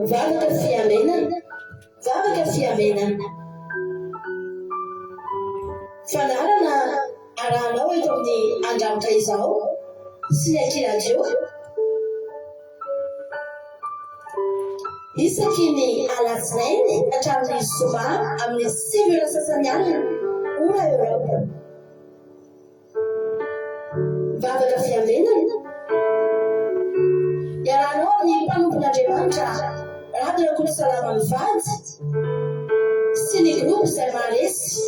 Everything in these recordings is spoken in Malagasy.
Mivavaka fiamenana, mivavaka fiamenana. Fanarana arahanao eto amin'ny andramitra izao sy ny ankilazio. Isaky ny alatsinainy hatramin'ny zoma amin'ny 7 sasany alina ora Eoropa. Mivavaka fiamenana. Iarahanao amin'ny mpanompon'Andriamanitra Radio Kolosalama mivady sy ny groupe izay maharesy.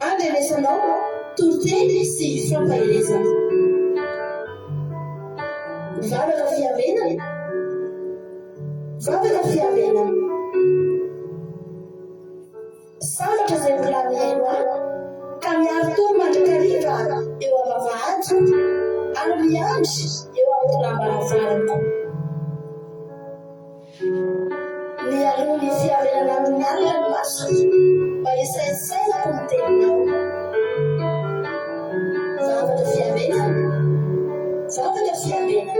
Andrenesanao toroteny sy fampahelezana. Mivavaka fiamenana. Mivavaka fiamenana. Sambatra izay volanihaino ka miaro toro mandrakariva eo am-bavahady ary miandry eo amin'ny lambaravarana. Mialoha ny fiamenana amin'ny alina ny masoko mba hisaisailako ny teninao. Mivavaka fiamenana. Mivavaka fiamenana.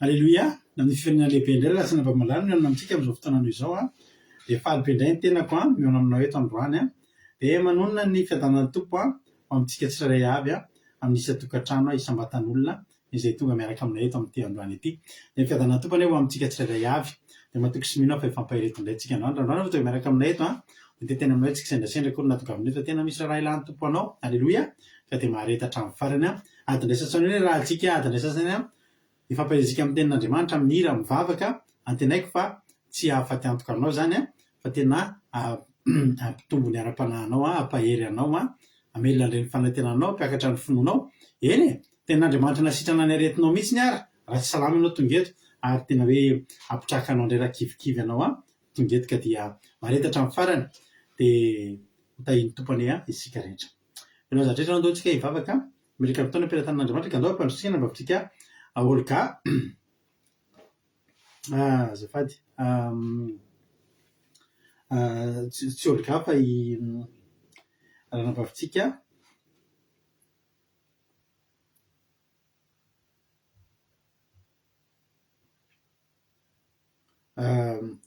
Alléluia. Amin'ny firenena lehibe indray lasana mpamalalo miaona amintsika amin'izao fotoanano izao dia faly indray ny tenako miaona aminao eto androany dia manonona ny fiadanan'ny tompo amintsika tsirairay avy amin'ny isa-tokantrano isam-batan'olona izay tonga miaraka aminay eto amin'ity androany ity. Dia ny fiadanan'ny tompo anefa amintsika tsirairay avy dia matoky sy mino fa ifampahireto indray tsika androany. Androany fa tonga miaraka aminay eto dia tena aminay tsika sendrasendra koa natonga aminay fa tena misy raha ilan'ny tompo anao. Alléluia. Fa dia mahareta hatramin'ny farany adinray sasany hoe raha antsika adinray sasany ifampahelezika amin'ny tenin'Andriamanitra amin'ny hira mivavaka antenaiko fa tsy ahafaty antoka anao zany fa tena ampitombo ny ara-panahinao ampahery anao amelona andreny fanantenanao mpiakatra ny finoanao. Eny tena Andriamanitra nasitrana ny aretinao mihitsy ny ara raha tsy salama ianao tonga eto ary tena hoe ampitraka anao indray raha kivikivy anao tonga eto ka dia mareta hatramin'ny farany dia hotahiny tompony isika rehetra. Ianao zatra rehetra andao tsika hivavaka mireka fotoana ampilatan'Andriamanitra ka andao ampandrotsika mba vitsika Olga azafady tsy Olga fa ranambavitsika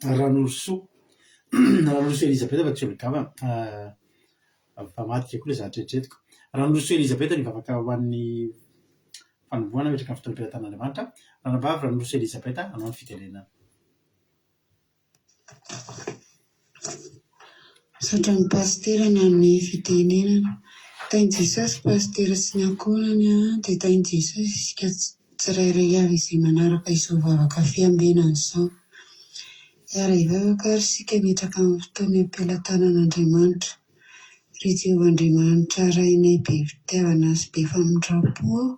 Ranoroso Ranoroso Elisabeth fa tsy Olga fa maty koa le zatra retretiko. Ranoroso Elisabeth nivavaka ho an'ny fanomboana metraka amin'ny fotoana ampilatan'Andriamanitra. Ranambavy Ranoroso Elisabeth anao ny fitenenana. Satra ny pastera na ny fitenenana. Tainy Jesosy pastera sy ny ankonany dia tainy Jesosy isika tsirairay avy izay manaraka izao vavaka fiambenana izao. Hiara hivavaka ary isika metraka amin'ny fotoana ampilatanan'Andriamanitra. Ry Jehovan-Andriamanitra rainay be fitiavana sy be famindrapo.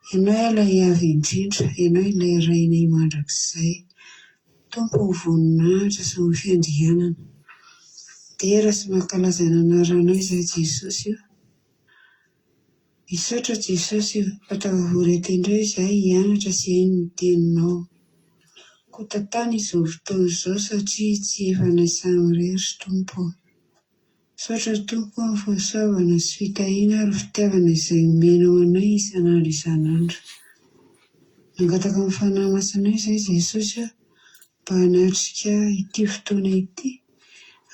Ianao ilay avy indrindra, ianao ilay rainay mandrakizay. Tompo ny voninahitra sy ny fiandrianana. Dera sy mankalaza ny anaranao izay Jesosy io. Misaotra Jesosy io, fatavavorety indray izay hianatra sy haino ny teninao. Kotatany izao fotoana izao satria tsy efa naisahy irery Tompo. Saotra Tompo amin'ny fahasoavana sy fitahiana ary fitiavana izay omenao anay isan'andro isan'andro. Mangataka amin'ny fanahy masinao izay Jesosy mba hanatrika ity fotoana ity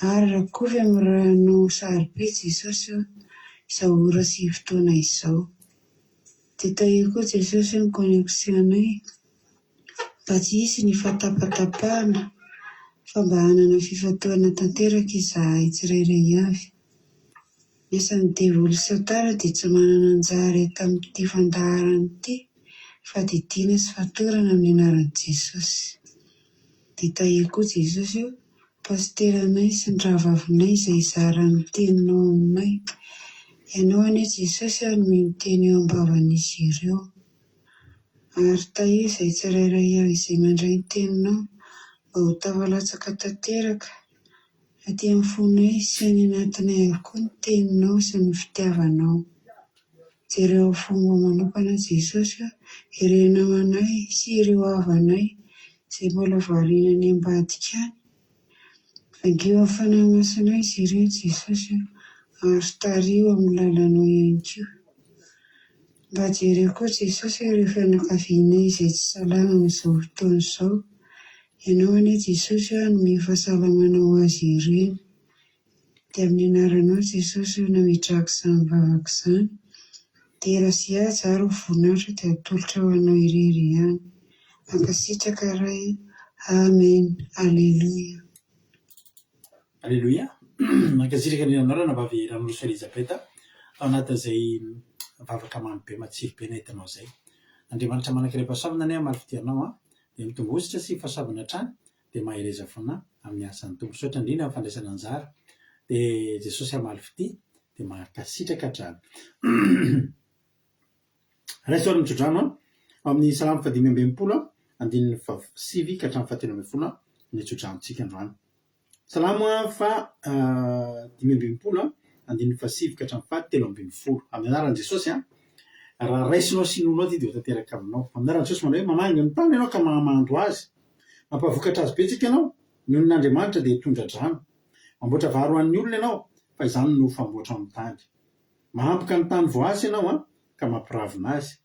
ary rakovy amin'ny rahanao sarobe Jesosy izao ora sy fotoana izao. Dia tahio koa Jesosy ny koneksionay mba tsy hisy ny fatapatapahana fa mba hanana fifantohana tanteraka izahay tsirairay avy. Mesan'ny devoly Satana dia tsy manana anjara eto amin'ity fandaharana ity fa didiana sy fatorana amin'ny anaran'i Jesosy. Dia tahio koa Jesosy pasteranay sy ny rahavavinay izay zara ny teninao aminay. Ianao anie Jesosy no miteny eo am-bavan'izy ireo. Ary tahio izay tsirairay avy izay mandray ny teninao mba ho tafalatsaka tanteraka Aty amin'ny fonay sy any anatinay avokoa ny teninao sy ny fitiavanao. Jereo fomba manokana Jesosy ireo namanay sy ireo havanay izay mbola variana any ambadika any. Vangeo amin'ny fanahy masonay izy ireo Jesosy ary tario amin'ny lalanao ihany koa. Mba jereo koa Jesosy ireo fianakavianay izay tsy salama amin'izao fotoana izao. Ianao anie Jesosy hanome fahasalamana ho azy ireny. Dia amin'ny anaranao Jesosy nametrahako izany vavaka izany. Dia raha sy ahazary ho voninahitra dia atolotra ho anao irery ihany. Mankasitraka iray. Amen. Alleluia. Alleluia. Mankasitraka ny anarana vavy Ranoloso Elizabeta ao anatin'izay vavaka mamy be matsiro be nentinao izay. Andriamanitra manankiram-pahasalamana ny amaly fitianao dia mitombohositra sy fahasalamana hatrany dia mahereza foana amin'ny asan'ny tompo. Misaotra indrindra amin'ny fandraisana anjara dia Jesosy amaly fity dia mankasitraka hatrany. Raisoary mitsodrano amin'ny salamo fadimy amby enimpolo andininy sivy ka hatramin'ny fahatelo amby folo ny tsodranontsika androany. Salamo fa dimy amby enimpolo andininy fahasivy ka hatramin'ny fahatelo amby folo amin'ny anaran'i Jesosy raha raisinao sy nonao ty dia ho tanteraka aminao. Amin'ny anaran'i Jesosy mandray mamanga ny tany ianao ka mamando azy. Mampavokatra azy betsika ianao noho n'Andriamanitra dia hitondra drano. Mamboatra vary ho an'ny olona ianao fa izany no famboatra amin'ny tany. Mahampoka ny tany voasy ianao ka mampiravina azy.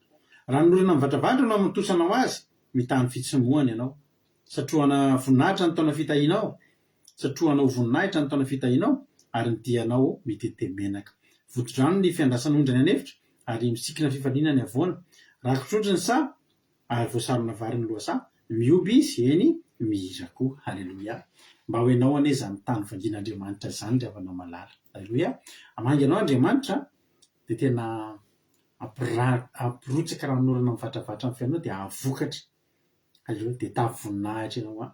Raha ny olona mivantravandra no amontosanao azy, mitany fitsamoana ianao. Satroana voninahitra ny taona fitahinao, satroana ho voninahitra ny taona fitahinao, ary ny dianao mitete menaka. Votodrano ny fiandrasan'ondrany anefitra, ary misikina fifaliana ny avoana. Rakotr'ondry ny sa, ary voasarona vary ny loasa, mioby izy eny mihira koa. Halleluia. Mba ho enao anie izany tany vangin'Andriamanitra izany dia avanao malala. Halleluia. Amangy anao Andriamanitra dia tena ampirotsaka raha norana mivatravatra amin'ny fiainao dia avokatra. Halleluia. Dia tavoninahitra ianao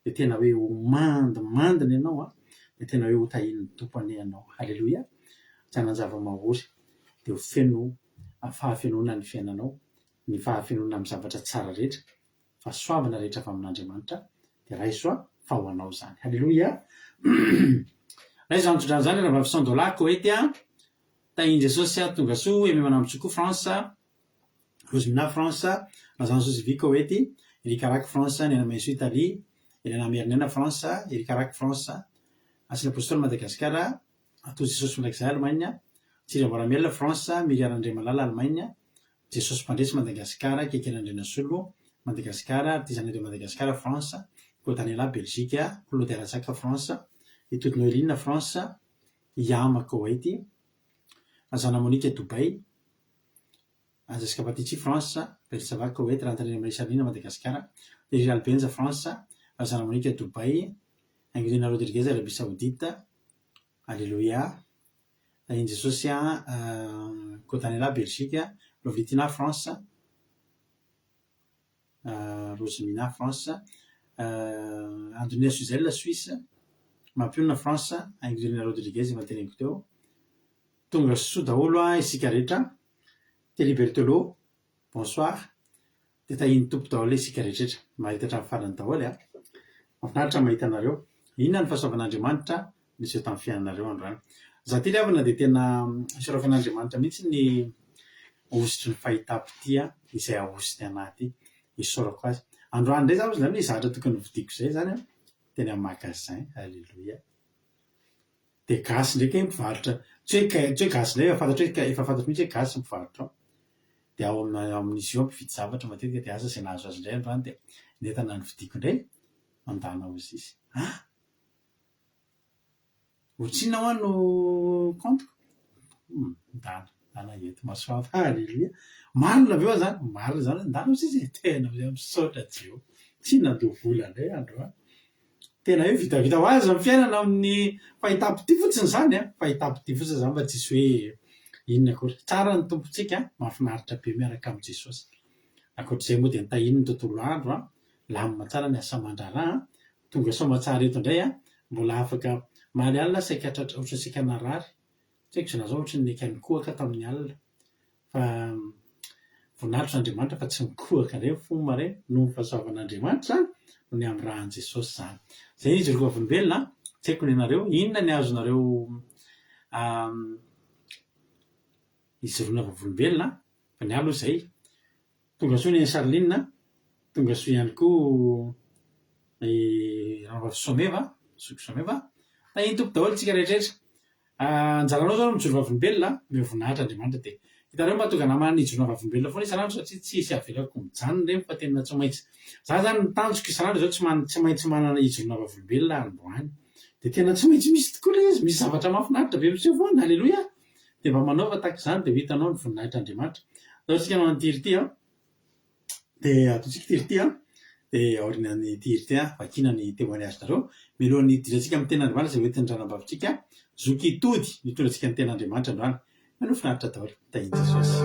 dia tena hoe ho mandimandina ianao dia tena hoe ho tahin'ny tompony ianao. Halleluia. Tsy hanan-java-mahory dia ho feno fahafenoana ny fiainanao, ny fahafenoana amin'ny zavatra tsara rehetra, fahasoavana rehetra avy amin'Andriamanitra dia raisoa fa ho anao izany. Halleluia. Raiso anotsodrano izany raha vavisandolako ety tahiny Jesosy tonga soa ememana mitsokoa France Rosemina France razana Josevika ety Erikaraky France ny anamaiso Italie Elena Merinena France Erikaraky France Asina Apôstôly Madagasikara atao Jesosy mirakizay Allemagne Tsira Mboramela France Miriarandre Malala Allemagne Jesosy Mpandresy Madagasikara Kekenandrena Solo Madagasikara Artisanandre Madagasikara France Kotanela Belgique Claude Rasaka France Itoto Noeline France Yama Koweïti Azana Monique Dubai Jessica Patici France Bersava Koweït Rantandrena Marisalina Madagasikara Irial Benza France Azana Monique Dubai Angelina Rodriguez Arabie Saoudite Alléluia Tahiny Jesosy Kotanela Belgique Lovitina France Rosemina France Antonia Suzelle Suisse Mampionina France Angelina Rodriguez mateneko teo tonga soa daholo isika rehetra Teli Bertolo bonsoir dia tahiny tompo daholo isika rehetraretra mahita hatramin'ny farany daholo mahafinaritra mahita anareo inona ny fahasoavan'Andriamanitra niseo tamin'ny fiainanareo androany. Za ty lavana dia tena sorafan'Andriamanitra mihitsy ny ositry ny fahita-pitia izay ahosiny anaty isorako azy. Androany indray zaho zany zatra tokony vidiko izay zany teny amin'ny magasin. Alléluia. Dia gasy ndraiky mpivarotra tsy hoe gasy indray efa fantatro mihitsy hoe gasy mpivarotra dia ao amin'izy io mpividy zavatra matetika dia asa izay nahazo azy indray androany dia netana ny vidiko indray mandana ao izy izy. Otrina ho no compte dana eto masoava. Alléluia. Marina aveo zany marina zany ndana izy izy tena misaotra jio tsy nandovola indray andro tena hoe vitavita ho azy amin'ny fiainana amin'ny fahita-pity fotsiny zany fahita-pity fotsiny zany mba tsisy hoe inona akory tsara ny tompontsika mahafinaritra be miaraka amin'i Jesosy. Ankoatr'izay moa dia nitahiny ny tontolo andro lamina tsara ny asa aman-draharaha tonga soamantsara eto indray mbola afaka maly alina saika hatratra ohatry saika narary tsy haiko izay nazao ohatry ny eka nikohaka tamin'ny alina fa voninahitry n'Andriamanitra fa tsy mikohaka indray fomba ire noho ny fahasoavan'Andriamanitra no ny amin'ny rahan'i Jesosy zany. Izay izy roa olombelona tsy haiko ny anareo inona ny azonareo izoroana vavolombelona fa ny aloha zay tonga soa ny Charline tonga soa ihany koa Someva Someva na iny tompo daholo tsika rehetrarehetra anjaranao zao mijoro vavolombelona mihavoninahitra Andriamanitra dia hitanareo mahatonga namana hijoroana vavolombelona foana isanandro satria tsisy avelako mijanona rehefa fa tena tsy maintsy za zany mitanjoko isanandro zao tsy maintsy manana hijoroana vavolombelona androany dia tena tsy maintsy misy tokoa le izy misy zavatra mahafinaritra be miseho foana alleloia dia mba manaova tahaka izany dia ho hitanao ny voninahitra Andriamanitra zao tsika manao tiry ity dia ataontsika tiry ity dia aorianany tiry ity vakina ny témoignage-nareo mialohan'ny hidirantsika amin'ny ten'Andriamanitra izay hoentin'ny ranam-bavitsika zoky tody mitondrantsika ny ten'Andriamanitra androany manoa finaritra daholo tahiny Jesosy.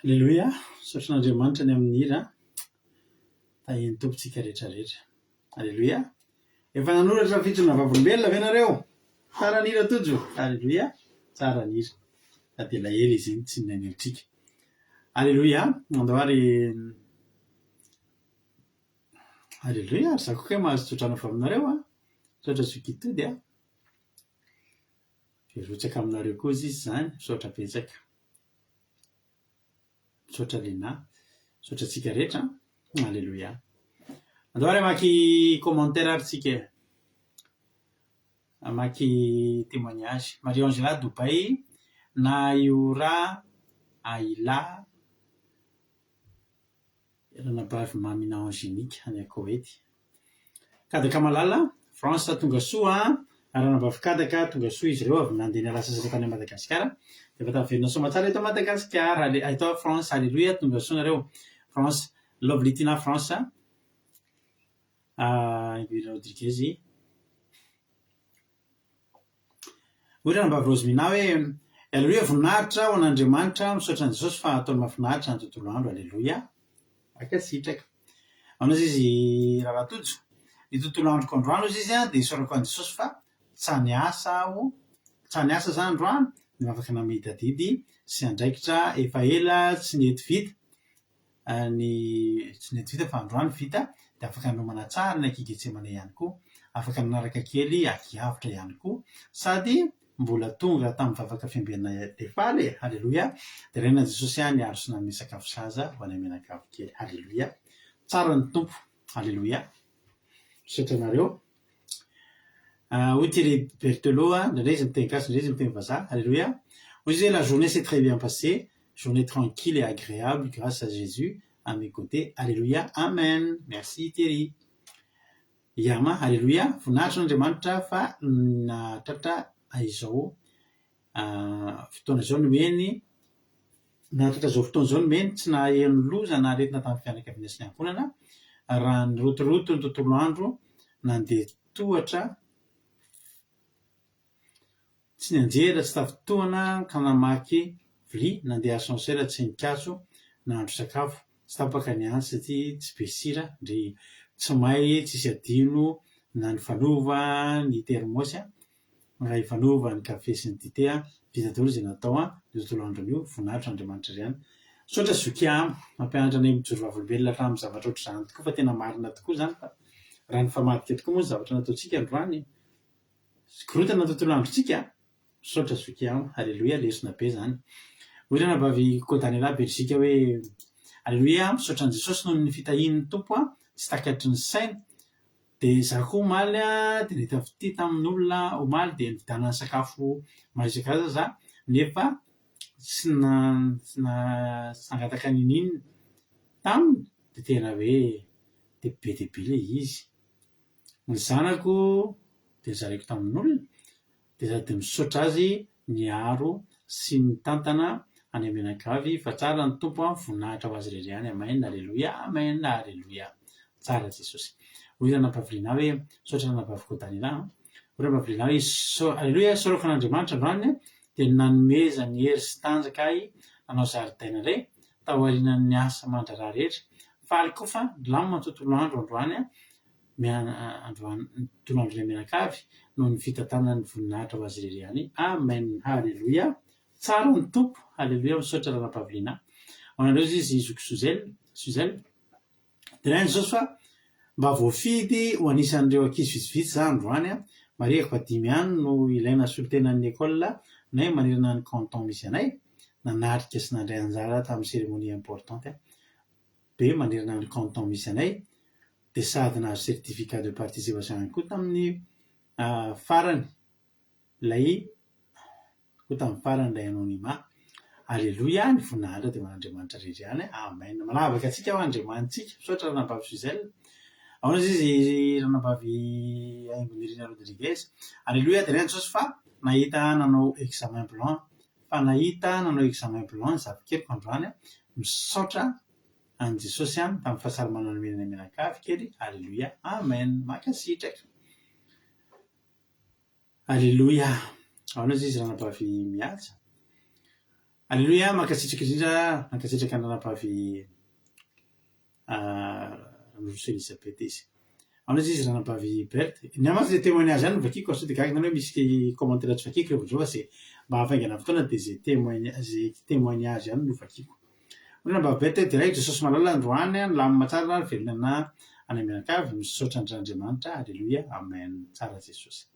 Alleloia, misaotra an'Andriamanitra ny amin'ny hira tahiny tompontsika rehetrarehetra. Alleloia. Efa nanoratra fitsona vavolombelona ve nareo? Tsara ny hira tojo. Alleloia. Tsara ny hira. Sady elaela izy iny tsy ninenelitsika. Alleloia. Androary Alleloia. Ry zako koa mahazo tsotrana fa aminareo a. Misaotra zokitody a. Verotsaka aminareo koa izy zany. Misaotra betsaka. Misaotra lena. Misaotra tsika rehetra. Alleloia. Androary maki commentaire aritsika. Maki témoignage. Marie-Angela Dubai na Iora Aila ranabavy mamina angénique any Koweïty. Kadaka malala France tonga soa ranabavy kadaka tonga soa izy ireo avy nandeha niala sasatra tany Madagasikara. Efa taverina soa matsara eto Madagasikara. Eto France. Alleluia. Tonga soa nareo France. Lovely Tina France. Elvira Rodriguez. Hoy ranabavy Rosemina hoe alleluia voninahitra ho an'Andriamanitra misaotra an' Jesosy fa ataony mahafinaritra ny tontolo andro. Alleluia. Akasitraka. Aonazy izy raharatojo. Ny tontolo androko androano izy izy dia isaorako an' Jesosy fa tsaniasa aho. Tsaniasa zany androano dia afaka namedadidy sy andraikitra efa ela tsy nety vita. Tsy nety vita fa androano vita dia afaka nomana tsara ny Getsemane ihany koa. Afaka nanaraka kely akiavitra ihany koa. Sady mbola tonga tamin'ny vavaka fiambinana defaly. Alleluia. Dia renina Jesosy ihany niaro sy nanome sakafo saza ho any menakavy kely. Alleluia. Tsara ny tompo. Alleluia. Misaotra anareo. Hoy Thierry Berthelot, indray izy miteny gasy, indray izy miteny vazaha. Alléluia. Hoy izy la journée s'est très bien passée, journée tranquille et agréable grâce à Jésus à mes côtés. Alléluia. Amen. Merci Thierry. Yama. Alléluia. Voninahitra n'Andriamanitra fa natratra izao fotoana izao nomeny. Natratra izao fotoana izao nomeny tsy naheno loza na aretina tamin'ny fianakaviana sy ny ankonana. Raha nirotoroto ny tontolo andro nandeha tohatra tsy nianjera tsy tafitohana ka namaky vilia nandeha ascenseur tsy nikaso nahandro sakafo tsy tapaka ny antsy satria tsy be sira ndry tsy may tsisy adino na ny fanova ny termosy raha hifanova ny kafe sy ny dite vita daholo izay natao ny tontolo andron'io voninahitra Andriamanitra izany. Misaotra zokia mampianatra ny mijoro vavolombelona hatramin'ny zavatra ohatr'izany tokoa fa tena marina tokoa izany fa raha ny famadika tokoa moa ny zavatra nataontsika androany. Korotana ny tontolo androntsika. Misaotra zokia. Alleluia. Lesona be izany. Hoy ranabavy Côte d'Anela Belzika hoe alleluia. Misaotra an' Jesosy noho ny fitahian'ny tompo tsy takatry ny saina. Dia za koa omaly dia nahita vity tamin'olona omaly dia nividana ny sakafo maro isan-karazany za nefa tsy nangataka ninina taminy dia tena hoe dia be dia be ilay izy. Ny zanako dia nizareako tamin'olona dia sady misaotra azy niaro sy nitantana any amenakavy fa tsara ny tompo voninahitra ho azy irery ihany. Amen. Alleluia. Amen. Alleluia. Tsara Jesosy. Hoy ranabavy hoe misaotra ranabavy Côte d'Anela. Hoy ranabavy hoe alleluia. Saorako an'Andriamanitra androany dia nanomeza ny hery sy tanjaka ahy nanao zaridaina indray tao aorian'ny asa aman-draharaha rehetra. Faly koa fa lamina ny tontolo andro androany tontolo andro ny menakavy noho ny fitantanana ny voninahitra ho azy irery ihany. Amen. Alleluia. Tsara ny tompo. Alleluia. Misaotra ranabavy Lina. Hoanareo izy Zoky Suzelle. Dia raha Jesosy fa mba voafidy ho anisan'ireo ankizy vitsivitsy za androany mariako 5 ihany no ilaina solitenan'ny école nay manerana ny canton misy anay nanatrika sy nandray anjara tamin'ny cérémonie importante be manerana ny canton misy anay dia sady nahazo certificat de participation ihany koa tamin'ny farany ilay anonymat. Alleluia. Ny voninahitra dia man'Andriamanitra rery ihany. Amen. Manavaka antsika ho Andriamanitsika. Misaotra ranabavy Suzelle. Aonazy izy ranabavy Aingonirina Rodriguez. Alleluia. Dia Jesosy fa nahita nanao examen blanc zafikelyko androany misaotra an' Jesosy tamin'ny fahasalamana nomenany menakavy kely. Alleluia. Amen. Makasitraka. Alleluia. Aonazy izy ranabavy mihaja. Alleluia, mankasitraka indrindra mankasitraka an'Anapavy Roso Elisabeth izy. Amin'izy izy Ranapavy Berthe. Ny amafy zay témoignage any vakiko sao de gaga na hoe misy commentaire tsy vakiko rehefa zao se mba hafaingana fotoana de zay témoignage any no vakiko. Ranapavy Berthe direct Jesosy malala androany lamina tsara velona any Amianakavy misaotra Andriamanitra. Alleluia, amen. Tsara Jesosy.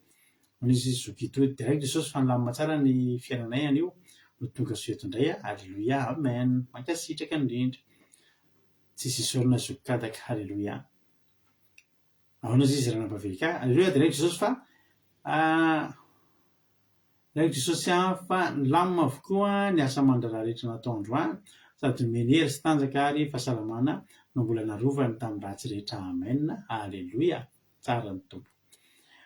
Izy zokito direct Jesosy fa nilamina tsara ny fiainanay anio no tonga soeto indray. Alleluia, amen. Mankasitraka indrindra. Tsisy isorana zokikataka. Alleluia. Ahoana izy Ranapavy ka? Alleluia, direct Jesosy fa direct Jesosy fa nilamina avokoa ny asa aman-draharaha rehetra natao androany sady nomeny hery sy tanjaka ary fahasalamana no mbola narovany tamin'ny ratsy rehetra. Amen. Alleluia. Tsara ny tompo.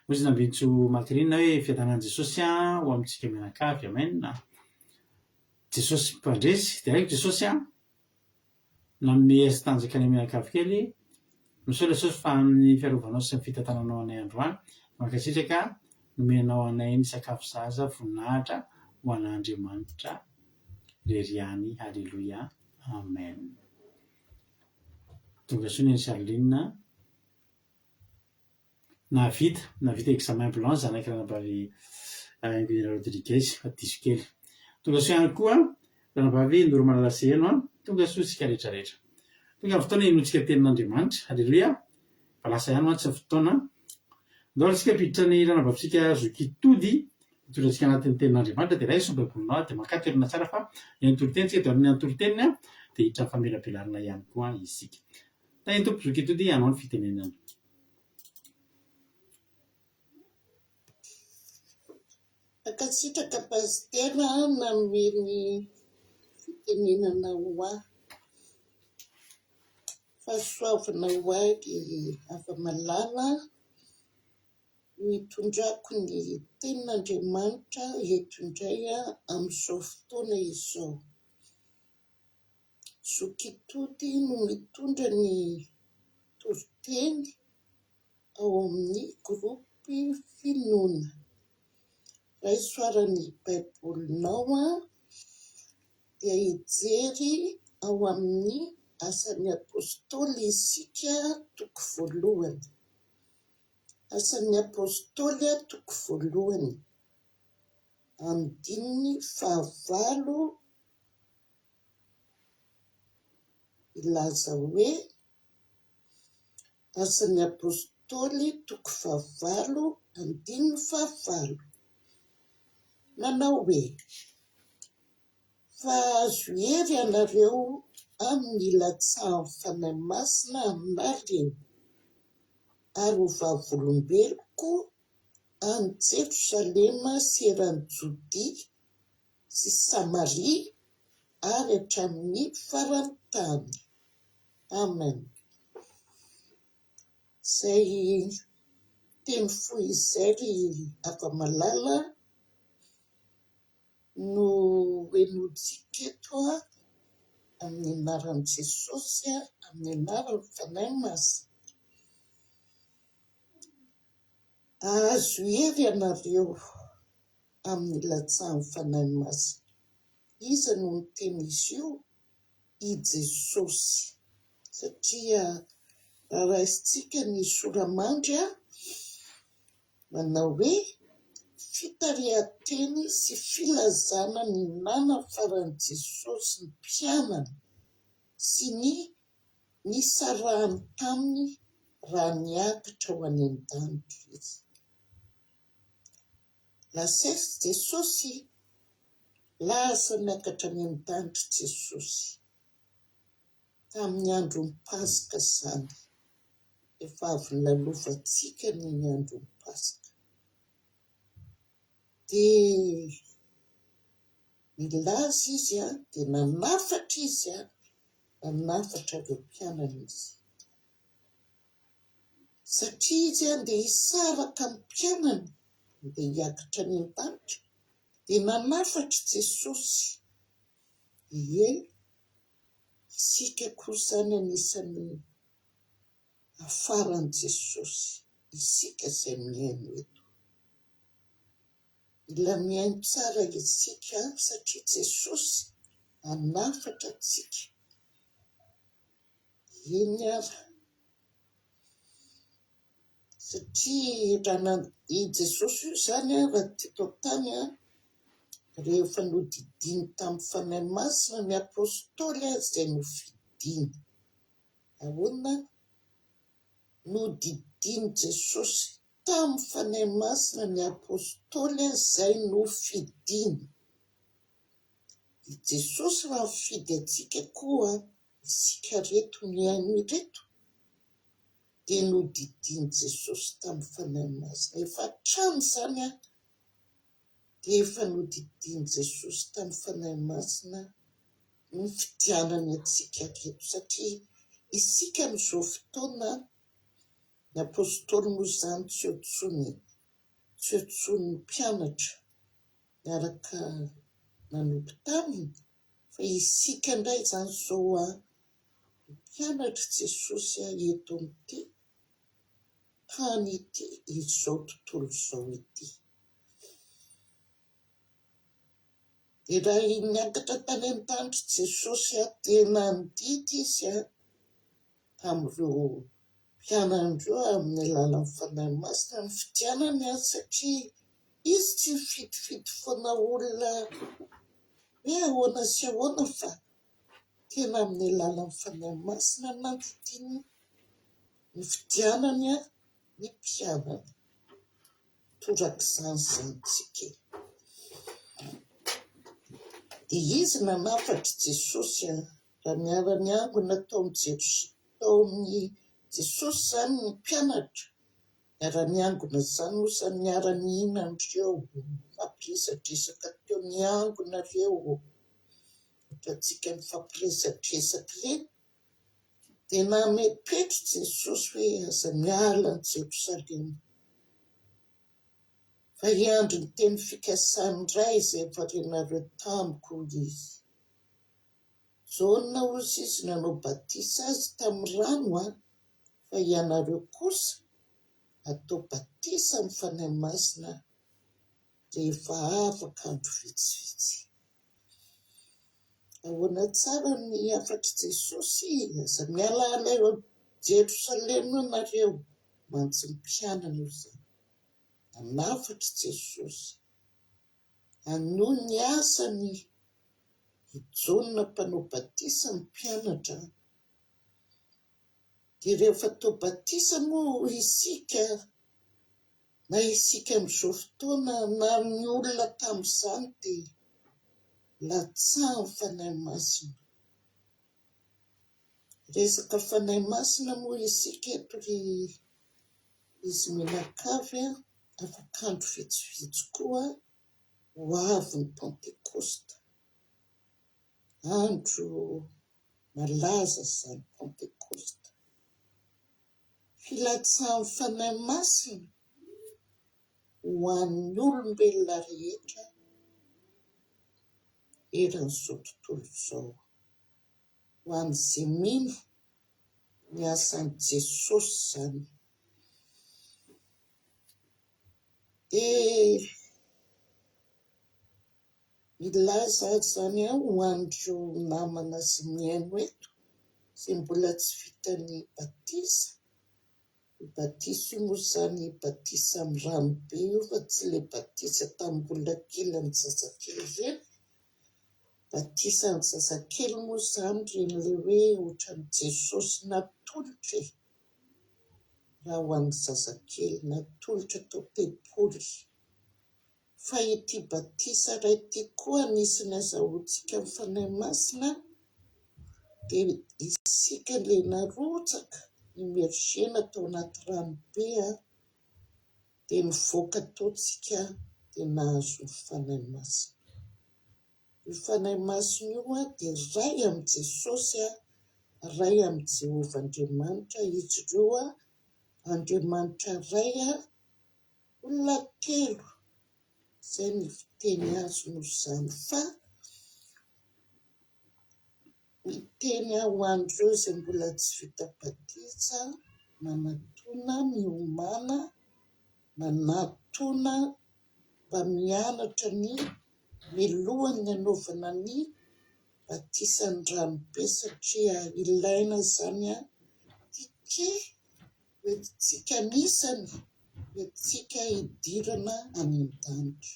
Moa izy nambintso makrina hoe fiadanan'i Jesosy ho amintsika mianakavy. Amen. Jesosy mpandresy direct Jesosy nanome hery sy tanjaka ny mianakavy kely. Misaotra Jesosy fa amin'ny fiarovanao sy ny fitantananao anay androany mankasitraka nomenao anay ny sakafo zaza voninahitra ho an'Andriamanitra reriany. Alleluia, amen. Tonga soa ny Charline navita examen blanc zanak'i Ranapavy Ingénieur Rodriguez fa diso kely. Tonga soa ihany koa Ranapavy Noro Malalaseno. Tonga soa sika rehetrarehetra. Tonga fotoana inotsika tenin'Andriamanitra. Alleluia. Fa lasa ihany mantsy fotoana ndao tsika piditra ny Ranapavitsika zokitody hitondratsika anatin'ny tenin'Andriamanitra de raha sombabolonao de makatoerina tsara fa ny antolo-teny tsika de ny antolo-teniny de hitra ny famelabelarina ihany koa isika. Tany tompo zokitody anao ny fitenenana. Mankasitraka pastera nameny fitenenana ho ahy. Fahasoavana ho ahy afa-malala no hitondrako ny tenin'Andriamanitra eto indray amin'izao fotoana izao. Zokitody no mitondra ny toriteny ao amin'ny grupy finoana. Raha isoaran'ny baibolinao dia hijery ao amin'ny asan'ny apôstôly isika toko voalohany. Asan'ny apôstôly toko voalohany. Andininy 9 ilaza hoe asan'ny apôstôly toko 9 andininy 9. Nanao hoe fa azo hery ianareo amin'ny latsahan'ny fanahy masina marina ary ho vavolombeloko any Jerosalema sy eran'ny Jodia sy Samaria ary hatramin'ny farany tany. Amen. Zay teny fohy izay ry afa-malala no henointsika eto amin'ny anaran'i Jesosy amin'ny anaran'ny fanahy masina. Azo hery ianareo amin'ny latsahan'ny fanahy masina. Iza no miteny izy io? I Jesosy. Satria raha raisintsika ny soramandry manao hoe fitarihan-teny sy filazana ny nana faran'i Jesosy ny mpianana sy ny nisarahany taminy raha niakatra ho any an-danitra izy. Lasesy Jesosy, lasa niakatra any an-danitra Jesosy. Tamin'ny andron'ny Pasika izany, efa avy nilalovantsika ny andron'ny Pasika. Dia nilaza izy dia nanafatra izy nanafatra ireo mpianana izy. Satria izy dia hisaraka amin'ny mpianana dia hiakatra any an-danitra dia nanafatra Jesosy. Ie, isika koa izany anisan'ny afaran'i Jesosy, isika izay miaino eto. Mila miaino tsara isika satria Jesosy anafatra antsika. Iny ara satria raha i Jesosy io zany raha teto tany rehefa nodidiny tamin'ny fanahy masina ny apôstôly izay nofidiny. Ahoana nodidiny Jesosy tamin'ny fanahy masina ny apôstôly izay nofidiny. I Jesosy raha fidy antsika koa isika reto miaino ireto dia nodidiny Jesosy tamin'ny fanahy masina. Efa hatrany zany dia efa nodidiny Jesosy tamin'ny fanahy masina ny fidianany antsika reto satria isika amin'izao fotoana ny apôstôly moa izany tsy antsoiny mpianatra miaraka nanompo taminy fa isika indray izany izao mpianatra Jesosy eto amin'ity tany ity izao tontolo izao ity. Dia raha niakatra tany an-tany Jesosy tena nididy izy tamin'ireo mpianandreo amin'ny alalan'ny fanahy masina ny fidianany satria izy tsy mifidifidy foana olona hoe ahoana sy ahoana fa tena amin'ny alalan'ny fanahy masina nandidiny ny fidianany ny mpianany. Torak'izany tsika. Dia izy nanafatra Jesosy raha miara-miangona taon'ny Jesosy zany ny mpianatra. Miara-miangona zany moa izany miara-mihinandreo fampiresadresaka teo miangona reo ohatrantsika mifampiresadresaka ireny. Dia namepetra Jesosy hoe aza miala ny Jerosalema fa hiandry ny teny fikasany iray izay varenareo tamiko izy. Jaona ozy izy nanao batisa azy tamin'ny rano fa ianareo kosa atao batisa amin'ny fanahy masina rehefa afaka andro vitsivitsy. Ahoana tsara ny afatra Jesosy aza mialaala eo Jerosalema ianareo mantsy ny mpianana io izany. Nanafatra Jesosy anohy ny asany Jaona mpanao batisa ny mpianatra. Dia rehefa atao batisa moa isika na isika amin'izao fotoana na ny olona tamin'izany dia latsahan'ny fanahy masina. Resaka fanahy masina moa isika eto izy mianakavy afaka andro vitsivitsy koa ho avy ny Pentekosta. Andro malaza izany Pentekosta. Filatsahan'ny fanahy masina ho an'ny olombelona rehetra eran'izao tontolo izao. Ho an'izay mino ny asan'i Jesosy izany. Dia milaza zany ho an'ireo namana sy miaino eto izay mbola tsy vitan'ny batisa. I batisa io moa izany batisa amin'ny ranobe io fa tsy ilay batisa tamin'ny mbola kely ny zazakely ireny. Batisa ny zazakely moa izany ren'ilay hoe ohatran'i Jesosy natolotra e. Raha ho an'ny zazakely natolotra tao am-paipoly. Fa ity batisa iray ity koa anisany azahoantsika amin'ny fanahy masina dia isika ilay narotsaka imergena tao anaty ranobe dia nivoaka taontsika dia nahazo ny fanahy masina. Io fanahy masina io dia ray amin'ny Jesosy ray amin'ny Jehovah Andriamanitra. Izy ireo Andriamanitra ray olona telo. Izay ny fiteny azy noho izany fa miteny ho an'ireo izay mbola tsy vita batisa manatona miomana, manatona mba mianatra ny milohany anaovana ny batisany ranobe satria ilaina zany a tike hoentintsika nisany hoentintsika hidirana any an-danitra.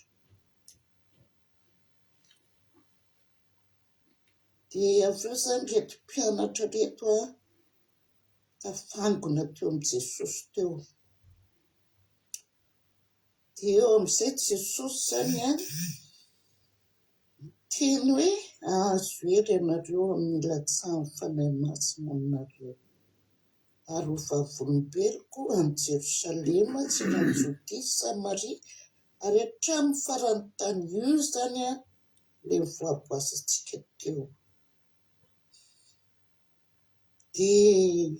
Dia avy eo zany reto mpianatra reto a tafangona teo amin'i Jesosy teo. Dia eo amin'izay Jesosy zany a teny hoe azo ery ianareo amin'ny latsahan'ny fanahy masina aminareo. Ary ho vavolombeloko any Jerosalema sy ny Jodia sy Samaria ary hatramin'ny faran'ny tany io zany a ilay voaboasantsika teo. Dia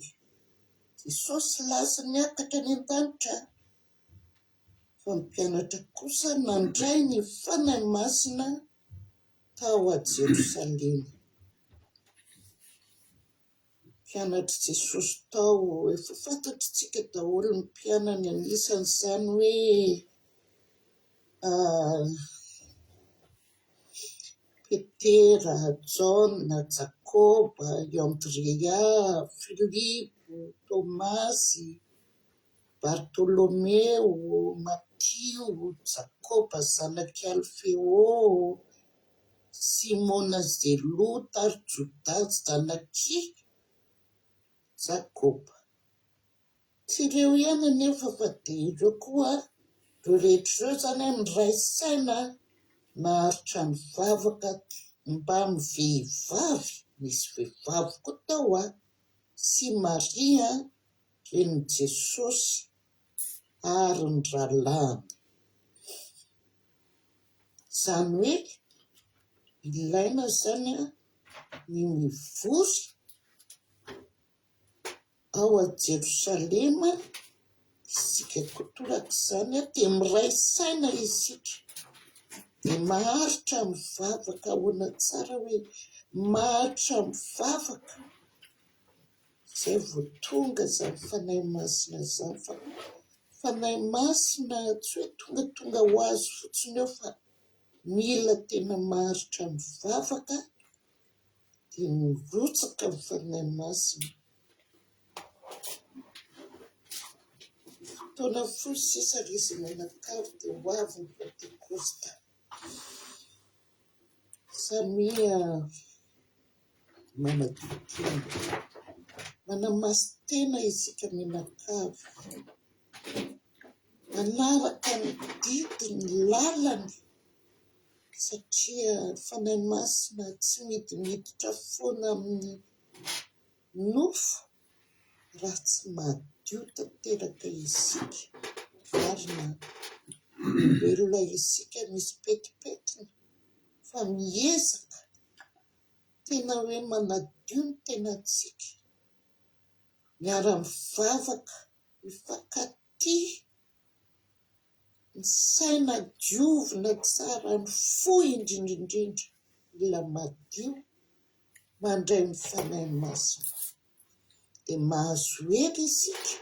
Jesosy lasa niakatra any an-danitra fa ny mpianatra kosa nandray ny fanahy masina tao a Jerosalema. Mpianatra Jesosy tao efa fantatritsika daholo ny mpianany anisan'izany hoe Petera, Jaona, Jakoba, Andrea, Filipo, Tomasy, Bartolomeo, Matio, Jakoba zanaky Alfeo, Simona Zelota ary Jodasy zanaky Jakoba. Tsy ireo ihany anefa fa dia ireo koa ireo rehetra ireo zany miray saina naharitra ny vavaka mba amin'ny vehivavy, misy vehivavy koa tao sy Maria renin' Jesosy ary ny ralàny. Zany hoe ilaina zany ny mivory ao a Jerosalema isika kotorak'izany dia miray saina isika. Dia maharitra mivavaka ahoana tsara hoe maharitra mivavaka izay vao tonga zany fanahy masina zany. Fa fanahy masina tsy hoe tonga ho azy fotsiny eo fa mila tena maharitra mivavaka dia mirotsaka ny fanahy masina. Fotoana fosy sisa izy menakavy dia ho avy ny Pentekosta. Samia manadidina manamasy tena isika menakavy, manaraka ny didiny lalany satria fanahy masina tsy midimiditra foana amin'ny nofo raha tsy madio tanteraka isika. Marina velona isika misy petipetina fa miezaka tena hoe manadio ny tenantsika, miara-mivavaka, mifankatia, ny saina diovina tsara, ny fo indrindraindrindra, mila madio mandray ny fanahy masina. Dia mahazo hery isika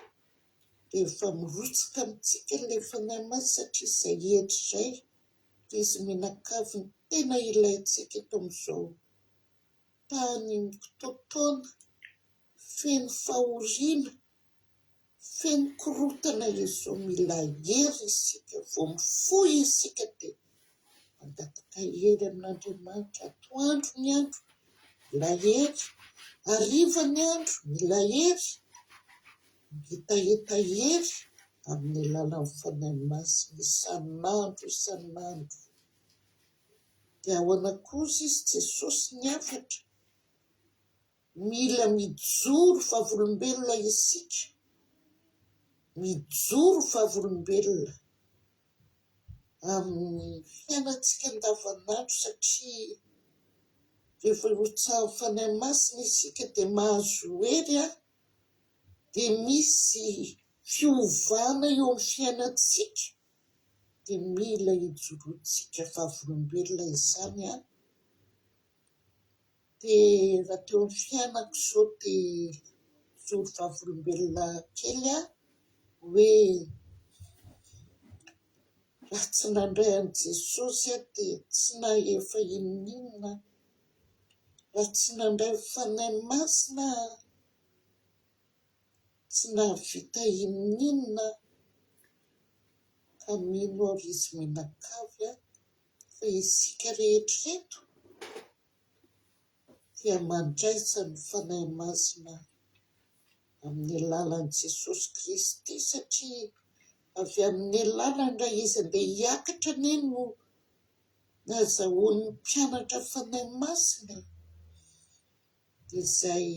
rehefa mirotsaka amintsika ilay fanahy masina satria izay hery izay izy menakavy ny tena ilaintsika eto amin'izao tany mikitotoana feno fahoriana, feno korotana izao. Mila hery isika, vao mifoy isika dia mangataka hery amin'Andriamanitra. Atoandro ny andro mila hery, hariva ny andro mila hery, hitahita hery amin'ny alalan'ny fanahy masina isan'andro. Dia ahoana kosa izy Jesosy niafatra, mila mijoro vavolombelona isika, mijoro vavolombelona amin'ny fiainantsika andavanandro satria rehefa hotsahan'ny fanahy masina isika dia mahazo hery dia misy fiovana eo amin'ny fiainantsika. Dia mila hijoroantsika vavolombelona izany dia raha teo amin'ny fiainako izao dia mijoro vavolombelona kely hoe raha tsy nandray an'i Jesosy dia tsy nahefa inona raha tsy nandray fanahy masina tsy nahavita inona ka mino rizy menakavy fa isika rehetrareto dia mandraisa ny fanahy masina amin'ny alalan'i Jesosy Kristy satria avy amin'ny alalany raha izy andeha hiakatra anie no nazahoan'ny mpianatra fanahy masina. Izay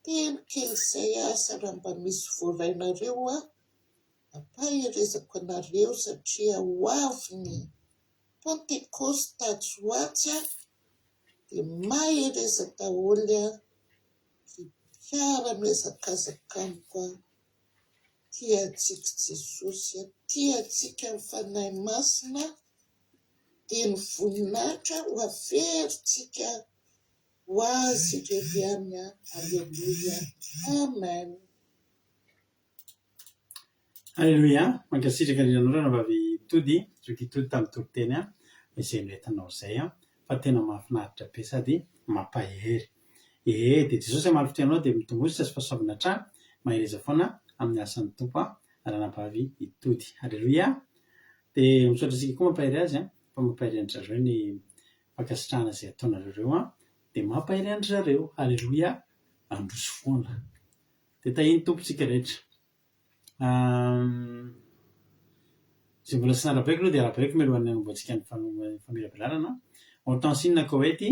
teny kely izay asa raha mba misy voalainareo ampaherezako anareo satria ho avy ny Pentecoste atsy ho atsy dia mahereza daholo mpiara-miazakazaka amiko tiantsika Jesosy, tiantsika ny fanahy masina dia ny voninahitra ho averintsika ho azy rery any. Alleluia, amen. Alleluia, mankasitraka ny anarana vavy tody zoky tody tamin'ny toriteny izay noentanao izay fa tena mahafinaritra be sady mampahery. Dia Jesosy malofitra ianao dia mitombosi sy fahasoavana hatrany mahereza foana amin'ny asan'ny tompo ranavavy itody. Alleluia. Dia misaotra antsika koa mampahery azy fa mampahery andry zareo ny fankasitrahana izay ataonareo dia mampahery andry zareo. Alleluia, androso foana dia tahiny tompontsika rehetra. Izay mbola sy narabaiko aloha dia arabaiko mialohan'ny anomboantsika ny famirabelarana. Hortensine Koety,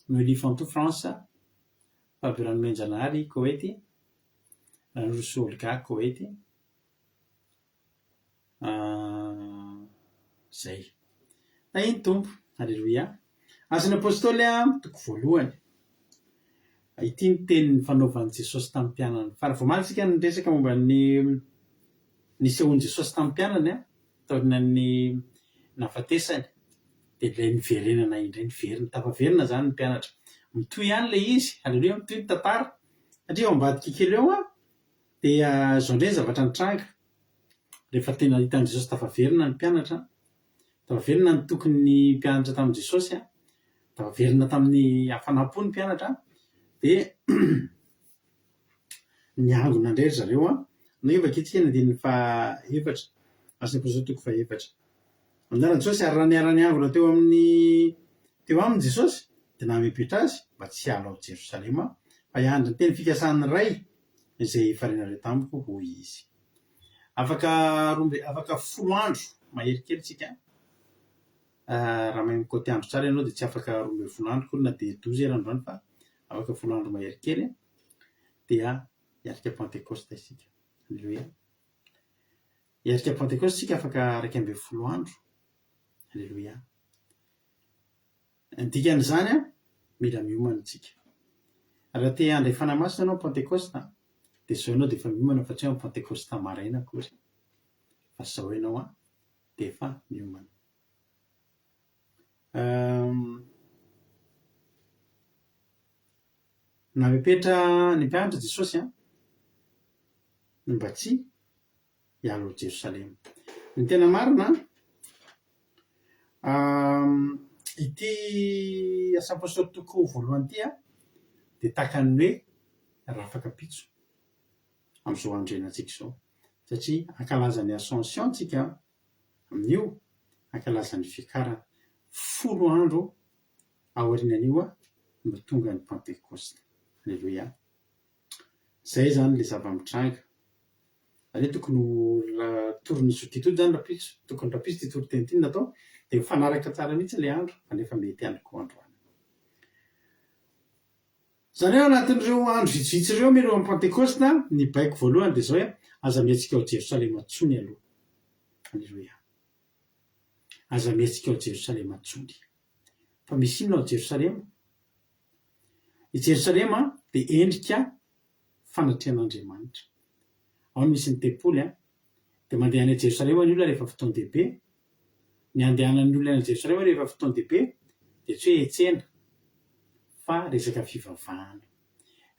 Meli Fantou France, Fabiran Menjanary Koety, Rousseau Olga Koety. Zay. Tahiny tompo. Alleluia. Asan'ny apôstôly toko voalohany. Ity ny tenin'ny fanaovan'i Jesosy tamin'ny mpianany. Fa raha vao maly isika niresaka momba ny nisehoan'i Jesosy tamin'ny mpianany taorina ny nafatesany dia ilay niverenana indray niverina tafaverina zany ny mpianatra. Mitohy ihany ilay izy. Alleluia, mitohy ny tantara. Satria ao ambadika kely eo dia zao indray zavatra nitranga. Rehefa tena hitan'i Jesosy tafaverina ny mpianatra, tafaverina ny tokony mpianatra tamin'i Jesosy, tafaverina tamin'ny hafanampo ny mpianatra dia niangona indray zareo nefa ankehitriny andininy fahaefatra. Asan'ny apôstôly toko fahaefatra. Anjaran'i Jesosy ary raha niara-niangona teo aminy Jesosy dia namepetra azy mba tsy hiala ao Jerosalema fa hiandry ny teny fikasany ray izay farenareo tamiko hoy izy. Afaka 10 andro mahery kely tsika. Raha mahay mikoty andro tsara ianao dia tsy afaka 12 andro koa na dia 12 heure androany fa afaka 10 andro mahery kely dia hiarika Pentecoste isika. Alleluia. Hiarika Pentecoste isika afaka 12 andro. Alleluia. Ny dikan'izany mila miomana isika. Raha te handray fanahy masina ianao Pentecoste dia zao ianao dia efa miomana fa tsy hoe Pentecoste maraina akory. Fa zao ianao dia efa miomana. Namepetra ny mpianatra Jesosy mba tsy hiala ao Jerosalema. Ny tena marina ity asan'ny apôstôly toko voalohany ity dia tahaka ny hoe rafaka pitso amin'izao andro iainantsika izao. Satria ankalaza ny Ascension tsika amin'io, ankalaza ny fiakarana 10 andro aorianan'io mba tonga ny Pentecoste. Alleluia. Zay zany ilay zava-mitranga. Ary tokony torony zokitody zany rapitso, tokony rapitso ty tory teny ity natao dia mifanaraka tsara mihitsy ilay andro fa nefa mety ihany koa androany. Zany hoe anatin'ireo andro vitsivitsy ireo mialoha amin'ny Pentecoste ny baiko voalohany dia zao hoe aza miantsika ao Jerosalema tsony aloha. Alleluia. Aza miantsika ao Jerosalema tsony. Fa misy inona ao Jerosalema? I Jerosalema dia endrika fanatrehan'Andriamanitra. Ao no misy ny tempoly dia mandeha any Jerosalema ny olona rehefa fotoan-dehibe. Ny andehanan'ny olona any Jerosalema rehefa fotoan-dehibe dia tsy hoe etsena fa resaka fivavahana.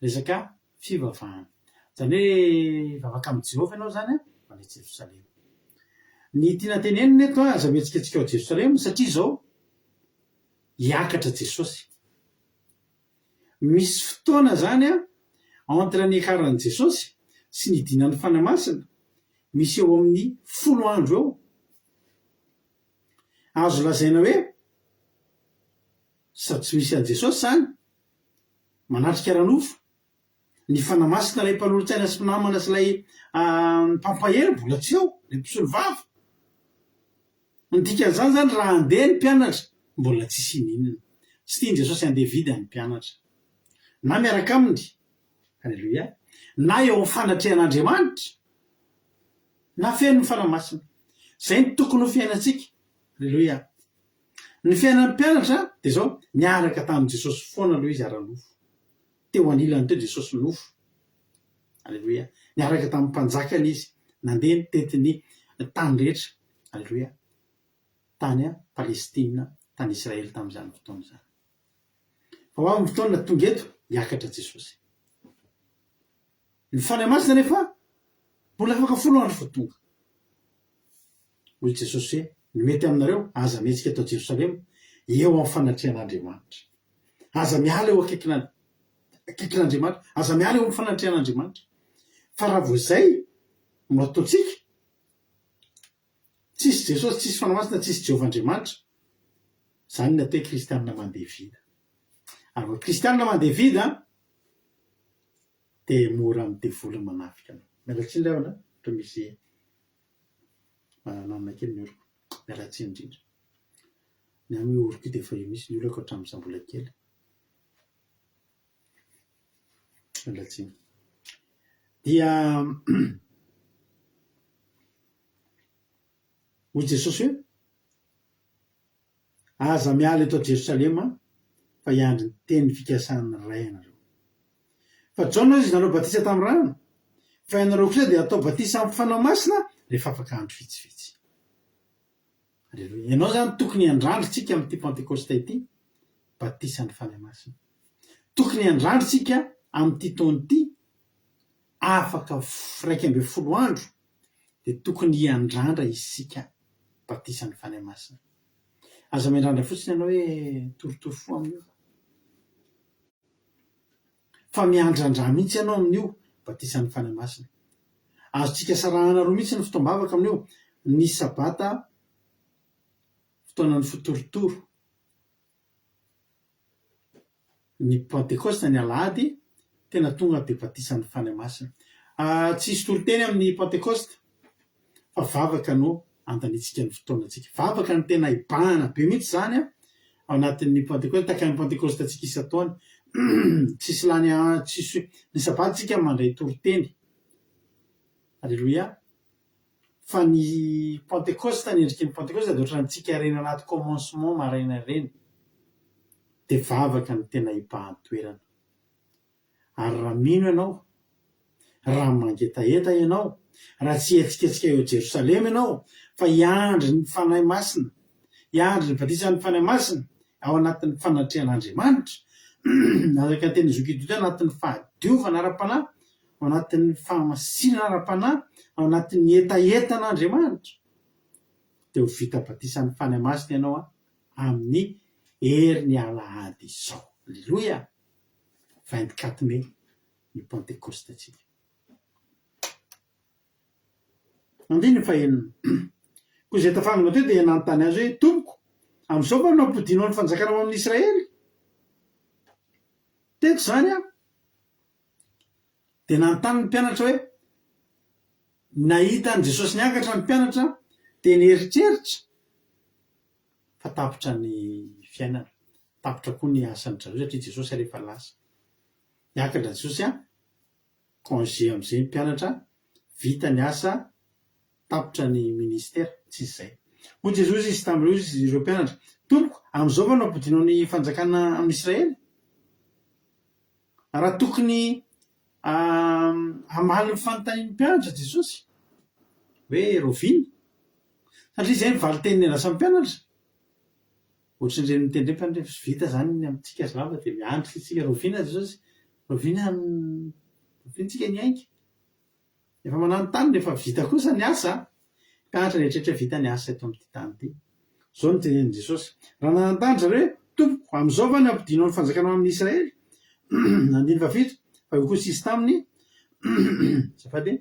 Resaka fivavahana. Zany hoe hivavaka amin'ny Jehovah ianao zany any Jerosalema. ny tiana tenenina eto aza mihetsiketsika ao Jerosalema satria zao hiakatra Jesosy. Misy fotoana zany entre ny ekaran'i Jesosy sy ny dinan'ny fanahy masina misy eo amin'ny 10 andro eo. Azo lazaina hoe sady tsy misy an Jesosy zany manatrika ranofo ny fanahy masina ilay mpanolontsaina sy mpinamana sy ilay mpampahery mbola tsy eo, ilay mpisolo vava. Ny dikan'izany zany raha andeha ny mpianatra mbola tsisy ninona, tsy tian Jesosy andeha vida ny mpianatra na miaraka aminy, halleloia, na eo amin'ny fanatrehan'Andriamanitra na feno ny fanahy masina. Zay ny tokony ho fiainantsika, halleloia. Ny fiainan'ny mpianatra dia zao niaraka tamin'i Jesosy foana aloha izy ara-nofo, teo anilany teo Jesosy nofo, halleloia. Niaraka tamin'ny mpanjakany izy, nandeha ny tetiny tany rehetra, halleloia, tany Palestina, tany Israely tamin'izany fotoana zany. Fa ho amin'ny fotoana tonga eto hiakatra Jesosy. Ny fanahy masina nefa mbola afaka 10 andro vao tonga. Hoy Jesosy hoe ny mety aminareo aza mihetsika eto Jerosalema eo amin'ny fanatrehan'Andriamanitra, aza miala eo akaikin'Andriamanitra, aza miala eo amin'ny fanatrehan'Andriamanitra. Fa raha vao zay no ataontsika, tsisy Jesosy, tsisy fanahy masina, tsisy Jehovah-Andriamanitra, zany ny atao hoe kristianina mandeha vida. Ary vao kristianina mandeha vida dia mora midevoly manafika anao. Mialatsiny lay aona ohatra misy namana kely ny oroko, mialatsiny indrindra. Ny amin'ny oroko io dia efa io misy ny olona hatramin'izay mbola kely. Mialatsiny. Dia hoy Jesosy hoe aza miala eto Jerosalema fa hiandry ny teny fikasan'ny ray ianareo. Fa Jaona izy nanao batisa tamin'ny rano, fa ianareo kosa dia atao batisa amin'ny fanahy masina rehefa afaka andro vitsivitsy. Halleloia. Ianao zany tokony handrandritsika amin'ity Pentecoste ity batisan'ny fanahy masina. Tokony handrandritsika amin'ity taona ity afaka 12 andro dia tokony handrandra isika batisan'ny fanahy masina. Aza miandrandra fotsiny ianao hoe torotoro fo amin'io, fa miandrandra mihitsy ianao amin'io batisan'ny fanahy masina. Azotsika sarahana roa mihitsy ny fotoam-bavaka amin'io, ny sabata fotoanan'ny fotorotoro, ny Pentecoste ny alahady tena tonga dia batisan'ny fanahy masina. Tsisy toroteny amin'ny Pentecoste fa vavaka no andanitsika ny fotoanantsika, vavaka ny tena ibahana be mihitsy zany ao anatin'ny Pentecoste, takany Pentecoste atsika isan-taona. Tsisy lany tsisy ny sabata tsika mandray toroteny, halleloia. Fa ny Pentecoste, ny endriky ny Pentecoste dia ohatran'ny tsika reny anaty commencement maraina reny, dia vavaka ny tena ibahan-toerana. Ary raha mino ianao, raha mangetaeta ianao, raha tsy etsiketsika eo Jerosalema ianao fa hiandry ny fanahy masina, hiandry ny batisan'ny fanahy masina ao anatin'ny fanatrehan'Andriamanitra, nazaka teny zokidodo anatin'ny fahadiovana ara-panahy, ao anatin'ny fahamasinana ara-panahy, ao anatin'ny etaetan'Andriamanitra, dia ho vita batisan'ny fanahy masina ianao amin'ny herin'ny alahady izao. Alleloia. 24 mai ny Pentecoste atsika. Andiny fahenina. Koa izay tafangana teo dia nanontany azy hoe tompoko, amin'izao fa nampodinao ny fanjakana ao amin'ny Israely? Teto zany dia nanontany ny mpianatra hoe nahita ny Jesosy niakatra ny mpianatra dia nieritreritra fa tapitra ny fiainana, tapitra koa ny asan'ny zareo satria Jesosy rehefa lasa niakatra Jesosy congé amin'izay ny mpianatra, vita ny asa, tapitra ny ministera, tsy izay. Hoy Jesosy izy tamin'ireo izy ireo mpianatra, tompoko, amin'izao fa nampodinao ny fanjakana amin'ny Israely? Raha tokony hamaly ny fanontanian'ny mpianatra Jesosy hoe roviana, satria izay ny valiteniny andrasan'ny mpianatra. Ohatran'ireny mitendry mpianatra vita zany ny amintsika azy lava dia miandry fitsika roviana Jesosy, roviana roviantsika ny ainga, efa mananontany rehefa vita kosa ny asa. kahatra rehetrarehetra vita ny asa eto amin'ity tany ity. Zao no tenenin' Jesosy. Raha nanantany zareo hoe tompoko amin'izao va ny ampidinao ny fanjakanao amin'ny Israely? Nandiny vavitra fa io koa sisy taminy zafady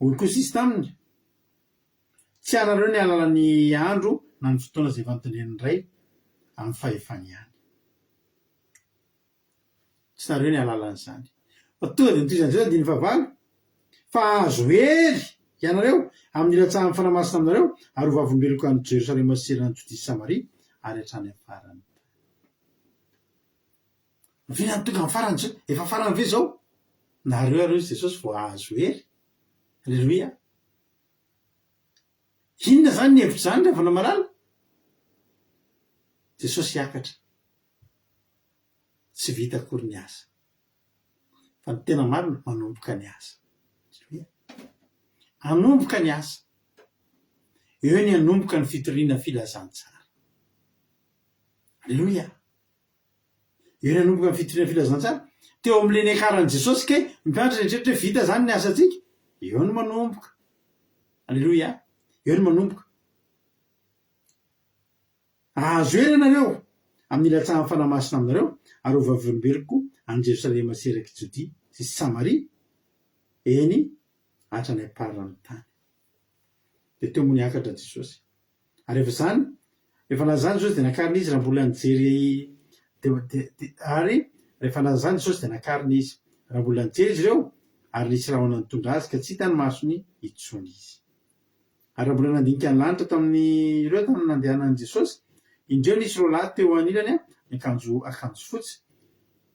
io koa sisy taminy tsy anareo ny alalan'ny andro na ny fotoana izay vantonen'ny ray amin'ny fahefany ihany. Tsy nareo ny alalan'izany. Fa tonga dia nitoy izany andiny fahavalo fa azo hery ianareo amin'ny ilatsahan'ny fanamasina aminareo ary ho vavolombeloko any Jerosalema sy serana Jodisy Samaria ary hatrany amin'ny farany. Vinany tonga amin'ny farany zao efa farany ve zao? Nareo areo Jesosy vao azo hery. Alleloia. Inona zany ny hevitra zany rehefa namarana? Jesosy hiakatra. Tsy vita akory ny asa. Fa ny tena marina manomboka ny asa. Anomboka ny asa. Eo ny anomboka ny fitoriana filazantsara. Alleloia. Eo ny anomboka ny fitoriana filazantsara. Teo amin'ilay niakaran'i Jesosy ke mipianatra rehetrarehetra vita zany ny asantsika. Eo ny manomboka. Alleloia. Eo ny manomboka. Azo hery ianareo amin'ny ilatsahan'ny fanamasina aminareo ary ho vavolombeloko any Jerosalema sy eraky Jodia sy Samaria eny hatrany am-paran'ny tany. Dia teo moa niakatra Jesosy. Ary rehefa zany, rehefa nazany Jesosy dia nakarina izy raha mbola nijery ary rehefa nazany Jesosy dia nakarina izy raha mbola nijery izy ireo ary nisy rahona nitondra azy ka tsy hitany masony itsony izy. Ary raha mbola nandinika ny lanitra tamin'ny ireo tamin'ny nandehanan'i Jesosy, indreo nisy roalahy teo anilany akanjo fotsy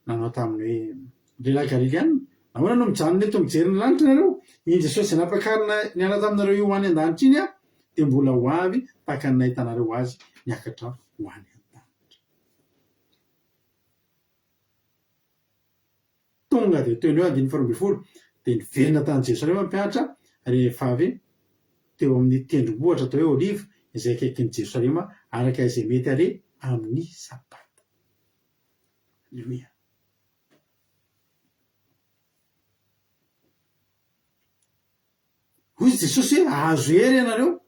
nanao tamin'ny hoe lehilahy Galiliana, nahoana no mijanona eto mijery ny lanitra nareo? Iny Jesosy nampakarina niala taminareo io ho any an-danitra iny dia mbola ho avy tahaka ny nahitanareo azy niakatra ho any an-danitra. Tonga dia teo eo andiny 12 dia niverina tany Jerosalema mpianatra rehefa avy teo amin'ny tendrombohitra atao hoe Oliva izay akaikin'ny Jerosalema araka izay mety ale amin'ny sabata. Alleluia. Hoy Jesosy hoe azo hery ianareo.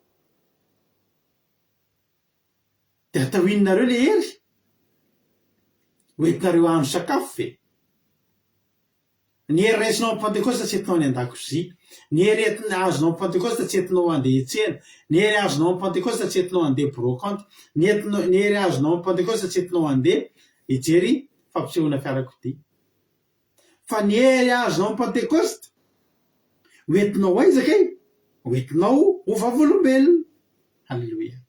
Dia atao inonareo le hery? Hoentinareo andro sakafo ve? Ny hery raisinao amin'ny Pentekosta tsy entinao any an-dakozia. Ny hery azonao amin'ny Pentekosta tsy entinao handeha hiantsena. Ny hery azonao amin'ny Pentekosta tsy entinao handeha brokante. Ny hery azonao amin'ny Pentekosta tsy entinao handeha hijery fampisehoana fiarakodia. Fa ny hery azonao amin'ny Pentekosta hoentinao aiza kay? Hoentinao ho vavolombelona. Halleluia.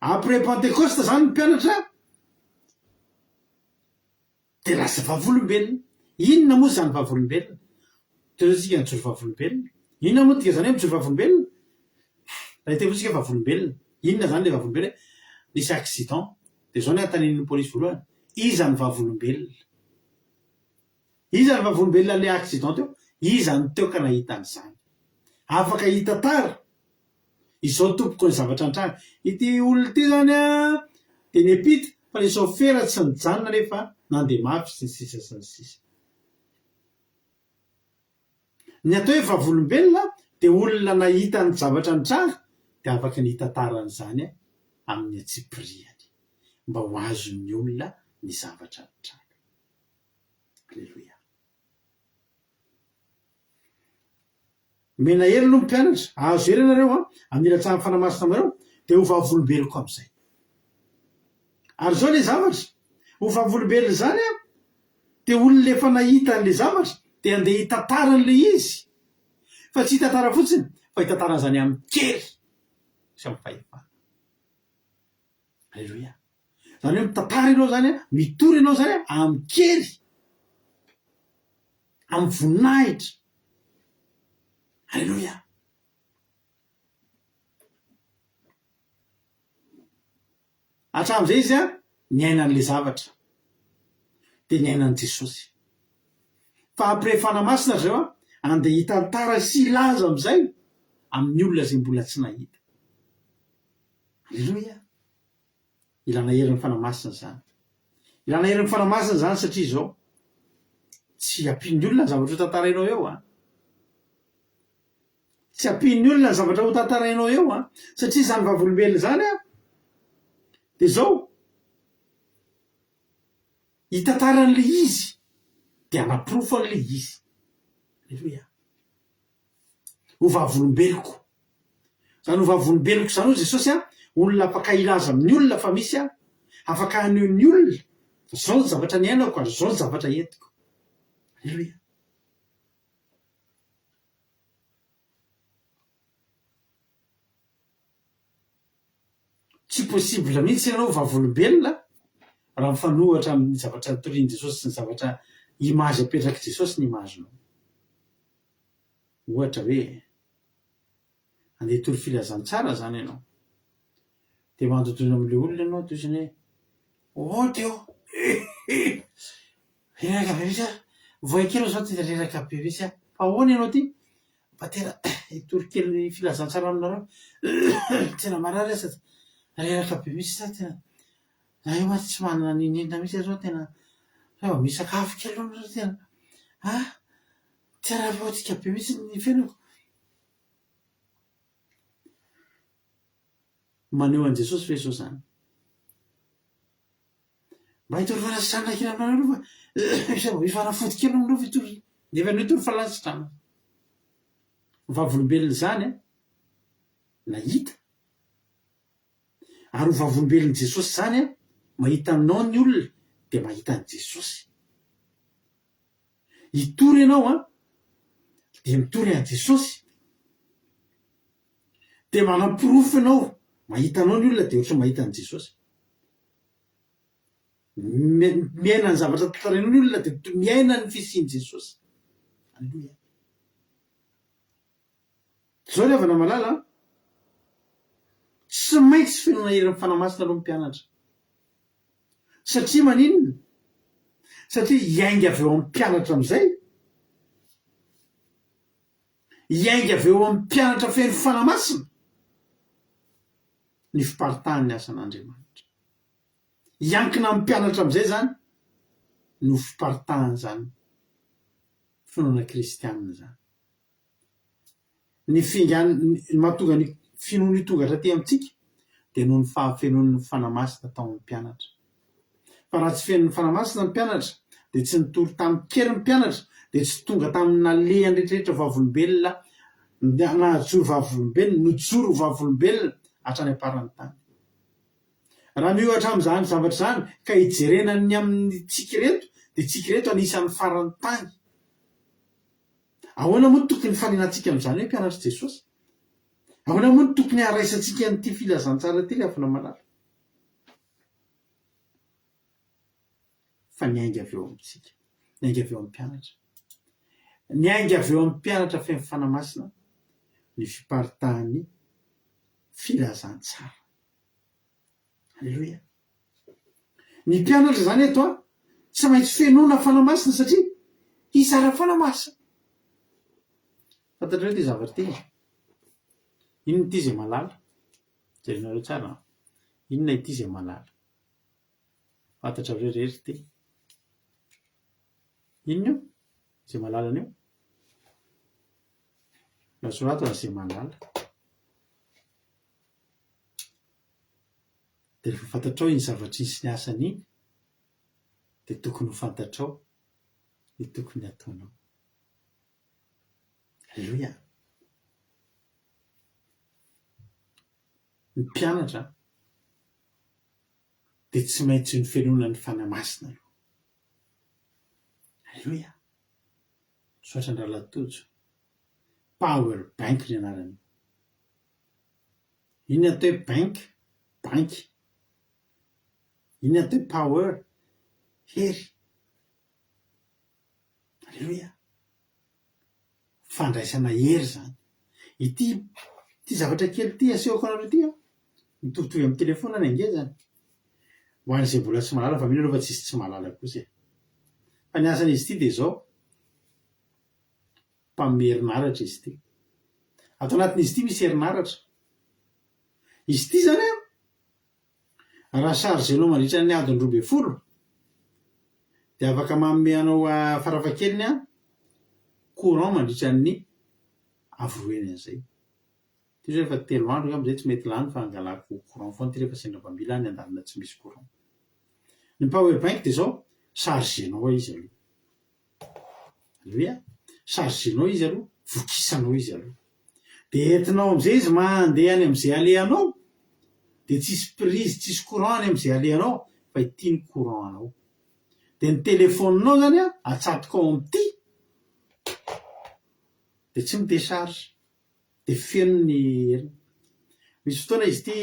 Après Pentekosta zany ny mpianatra dia lasa vavolombelona. Inona moa zany vavolombelona? Teotsika ny joro vavolombelona. Inona moa tika zany hoe mijoro vavolombelona? Raha teotsika vavolombelona, inona zany le vavolombelona? Nisy accident dia zao ny antanin'ny polisy voalohany. Iza ny vavolombelona? Iza ny vavolombelona le accident teo? Iza ny teo ka nahita an'izany? Afaka hita tara. Izao tompoko ny zavatra antrany. Ity olona ity zany dia nepita fa le sofera tsy nijanona rehefa nandeha mafy sy ny sisa sy ny sisa. Ny atao hoe vavolombelona dia olona nahita ny zavatra nitranga dia afaka nihita tara an'izany amin'ny atsipiriany mba ho azon'ny olona ny zavatra nitranga. Alleluia. Mena hery aloha mpianatra, azo hery ianareo amin'ny ilatsahan'ny fanamasina aminareo dia ho vavolombeloko amin'izay. Ary zao le zavatra, ho vavolombelona zany dia olona efa nahita an'le zavatra dia andeha hitantara an'le izy. Fa tsy hitantara fotsiny, fa hitantara an'izany amin'ny kely sy amin'ny fahefana. Alleluia. Zany hoe mitantara ianao zany mitory ianao zany amin'ny kely, amin'ny voninahitra. Alleluia. Hatramin'izay izy niaina an'le zavatra dia niainan'i Jesosy. Fa après fanamasina zao andeha hitantara sy hilaza amin'izay amin'ny olona izay mbola tsy nahita. Alleluia. Ilana herin'ny fanamasina zany. Ilana herin'ny fanamasina zany satria zao tsy hampian'ny olona ny zavatra ho tantarainao eo. Tsy tsy ampin'ny olona ny zavatra ho tantarainao eo a satria zany vavolombelona zany a de zao hitantaran'le izy de anaprofo an'le izy aleloia ho vavolombeloko zany ho vavolombeloko zany ho jesosy a olona afaka ilaza amin'ny olona fa misy a afaka aneo ny olona zao ny zavatra ny ainako ary zao ny zavatra entiko aleloia tsy possible mihitsy ianao vavolombelona raha mifanohatra amin'ny zavatra torian' Jesosy sy ny zavatra imazy apetraky Jesosy ny imazinao ohatra hoe andeha tory filazantsara zany ianao de mandotoina am'le olona ianao toisiny hoe teo reraka be misy a voakelo zao ty reraka be misy a fa ahoana ianao ty patera itory kely filazantsara aminareo tena marary asa reraka be misy sa tena na io ma tsy manana ninina misy zao tena fa misakafo kely am'zao tena tena loatsika be misy ny fiainako maneho an' Jesosy fe zao zany mba hitory fanasitrana kely aminareo fa ifanafody kely aminareo fa itory nefa no itory falansitrana vavolombelona zany a nahita ary ho vavolombelon'i Jesosy zany a mahita anao ny olona de mahita an' Jesosy hitory ianao a de mitory an' Jesosy de manam-pirofo ianao mahita anao ny olona de ohatra mahita an' Jesosy miaina ny zavatra tantarainao ny olona de miaina ny fisian' Jesosy aleloia zao le avana malala tsy maintsy fenona heran'ny fanamasina aloha mpianatra satria maninona satria iainga avy eo amin'ny mpianatra am'izay iainga avy eo amin'ny mpianatra feno fanamasina ny fiparitahan'ny asan'Andriamanitra iankina amin'ny mpianatra am'izay zany no fiparitahany zany finoana kristianina zany ny mahatonga ny finoana hitongatra ty amintsika de noho ny fahafenoan'ny fanamasina tao amin'ny mpianatra fa raha tsy fenon'ny fanamasina ny mpianatra de tsy nitory tamin'ny kery ny mpianatra de tsy tonga tamin'ny naleany rehetrarehetra vavolombelona nahajoro vavolombelona nojoro vavolombelona hatrany aparan'ny tany raha miohatra am'zany zavatra zany ka hijerenany amin'ny tsikireto de tsikireto anisan'ny faran'ny tany ahoana moa ny tokony faninantsika am'zany hoe mpianatra Jesosy ahoana moa ny tokony haraisantsika an'ity filazantsara ty le afana malala fa niainga avy eo amintsika niainga avy eo amin'ny mpianatra niainga avy eo amin'ny mpianatra feno fanamasina ny fiparitahany filazantsara aleloia ny mpianatra zany eto a tsy maintsy fenoana fanamasina satria hisara fanamasina fantatrareo ty zavatra ty inona ity zay malala jerinareo tsara inona ity zay malala fantatrareo rehetra ty inona io zay malalan'io nasorato zay malala de rehefa fantatrao iny zavatra isy ny asany iny de tokony ho fantatrao ny tokony ataonao aleloia ny mpianatra de tsy maintsy ny fenoana ny fanamasina aloha aleloia soatra ny rahalatojo power bank ny anarany iny atao hoe bank iny atao hoe power hery aleloia fandraisana hery zany ity zavatra kely ty asehoko anareo ty a mitovitovy amin'ny telefona ny angezany ho an'izay mbola tsy malala fa mino aloha fa tsisy tsy malala kosa fa ny asan'izy ity de zao mpamery herinaratra izy ity ato anatin'izy ity misy herinaratra izy ity zany a raha chargenao mandritra ny adiny 20 de afaka manome anao farafahakeliny a courant mandritra ny avroeny an'izay ty rehefa 3 andro am'izay tsy mety lany fa angalako courant foana ty rehefa sendra mpamila any andalina tsy misy courant. Ny power bank de zao chargenao izy aloha. Aloha chargenao izy aloha, vokisanao izy aloha. De entinao am'izay izy mandeha any am'izay alehanao, de tsisy prise, tsisy courant any am'izay alehanao fa ity ny courant anao. De ny téléphonenao zany atsatoka ao am'ty de tsy midécharge, de feno ny heriny. Misy fotoana izy ty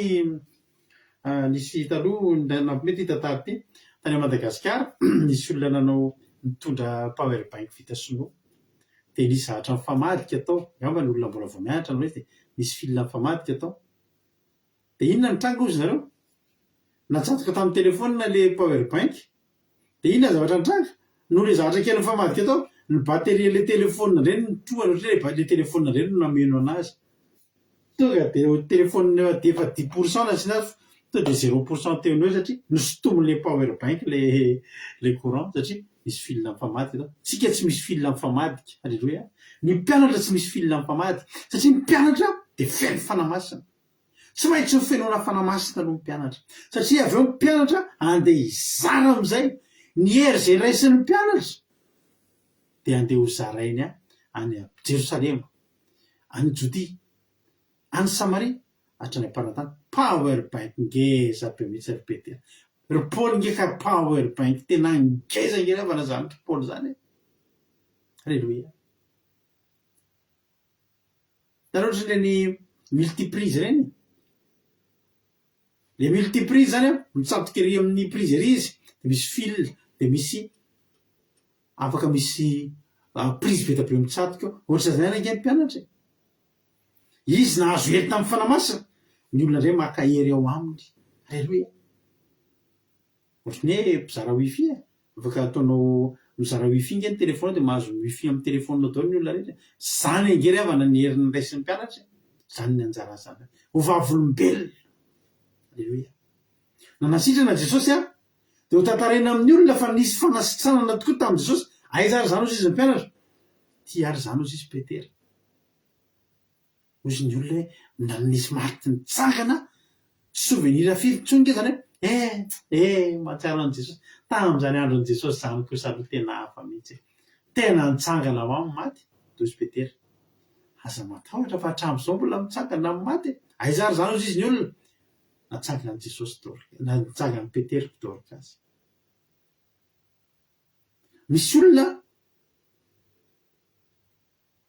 nisy taloha nampimety tantara ty tany Madagasikara nisy olona nanao nitondra power bank vita sinoa de nisy zahatra mifamadika atao, angamba ny olona mbola vao mianatra no hoe de nisy fil mifamadika atao. De inona ny tranga ozy zareo? Natsatoka tamin'ny telefona le power bank. De inona zavatra nitranga? No le zavatra kely mifamadika atao, ny batterie le telefona reny nitrohana ohatry le telefona reny no nameno anazy. Tonga de telefona defa 10% na sinazy to de 0% teo eo satria nosotomin'le power bank le courant satria misy fil mifamadika atao. Tsika tsy misy fil mifamadika. Alleluia. Ny mpianatra tsy misy fil mifamadika satria ny mpianatra de feno fanamasina. Tsy maintsy ny fenoana fanamasina aloha ny mpianatra satria avy eo ny mpianatra andeha hizara am'izay ny hery zay raisin'ny mpianatra de andeha ho zarainy any Jerosalema, any Jodia, any Samaria, hatrany am-paratany. Power bank ngeza be mihitsy ry Petera. Ry Paoly ngeka power bank tena ngeza ngeza fa nazany ry Paoly zany. Alleluia. Tara ohatry reny multiprise reny. Le multiprise zany mitsatoka ery amin'ny prise ery izy de misy fil de misy afaka misy prise be be mitsatoka ohatra zany ange mpianatra. Izy nahazo hery tamin'ny fanamasina ny olona ndray maka hery ao aminy. Alleluia. Ohatrany hoe mpizara wifi afaka ataonao mizara wifi nge ny telefona de mahazo wifi amin'ny telefonina daholo ny olona rehetra. Zany angery avana ny herin'ny raisin'ny mpianatra. Zany ny anjara zany. Ho vavolombelona. Alleluia. Nanasitrana Jesosy de ho tantaraina amin'ny olona fa nisy fanasitranana tokoa tamin'i Jesosy. Aiza ary zany ozy izy ny mpianatra? Ty ary zany ozy izy Petera. Ozy ny olona hoe nisy mariky nitsangana souvenir firy tsonge zany hoe mahatsiaro an' Jesosy tamin'izany andron'i Jesosy zany kosa aloha tena hafa mihitsy. Tena nitsangana ho amin'ny maty dozy Petera. Aza matahotra fa hatramin'izao mbola mitsangana amin'ny maty. Aiza ary zany ozy izy ny olona? Natsangana an' Jesosy natsangana an' Petera Dorcas. Misy olona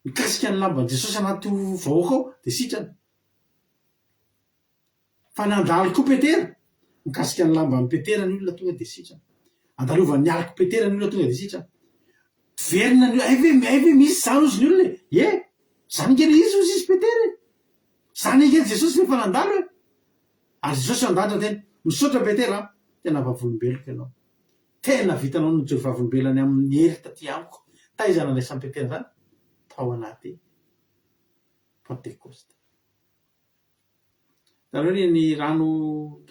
mikasika ny lamban'i Jesosy anaty vahoaka ao de sitrany. Fa nandalo koa Petera mikasika ny lamban'i Petera ny olona tonga de sitrany. Andalovan'ny aliko Petera ny olona tonga de sitrany. Verina ny aive misy zany ozy ny olona. Zany ngely izy ozy izy Petera. Zany ngely Jesosy rehefa nandalo e. Ary Jesosy andatra tena misaotra Petera tena vavolombeloko ianao. Tena vitanao ny jory vavolombelany amin'ny hery taty amiko. Taiza nandraisan'ny Petera zany? Tao anaty Pentecoste. Taloha ny rano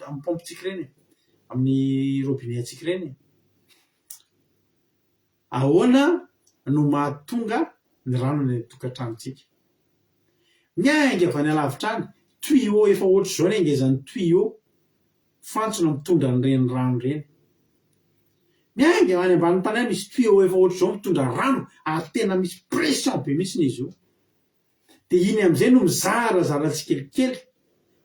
amin'ny pompitsika reny amin'ny robinet tsika reny. Ahoana no mahatonga ny rano ny tokantranotsika? Miainga avy any alavitra any tuyau efa ohatry zao ny angezan'ny tuyau fantsona mitondra an'ireny rano reny. Miainga any ambany tany any misy tuyau efa ohatry zao mitondra rano ary tena misy pression be mihitsy izy io. De iny am'izay no mizarazara tsikelikely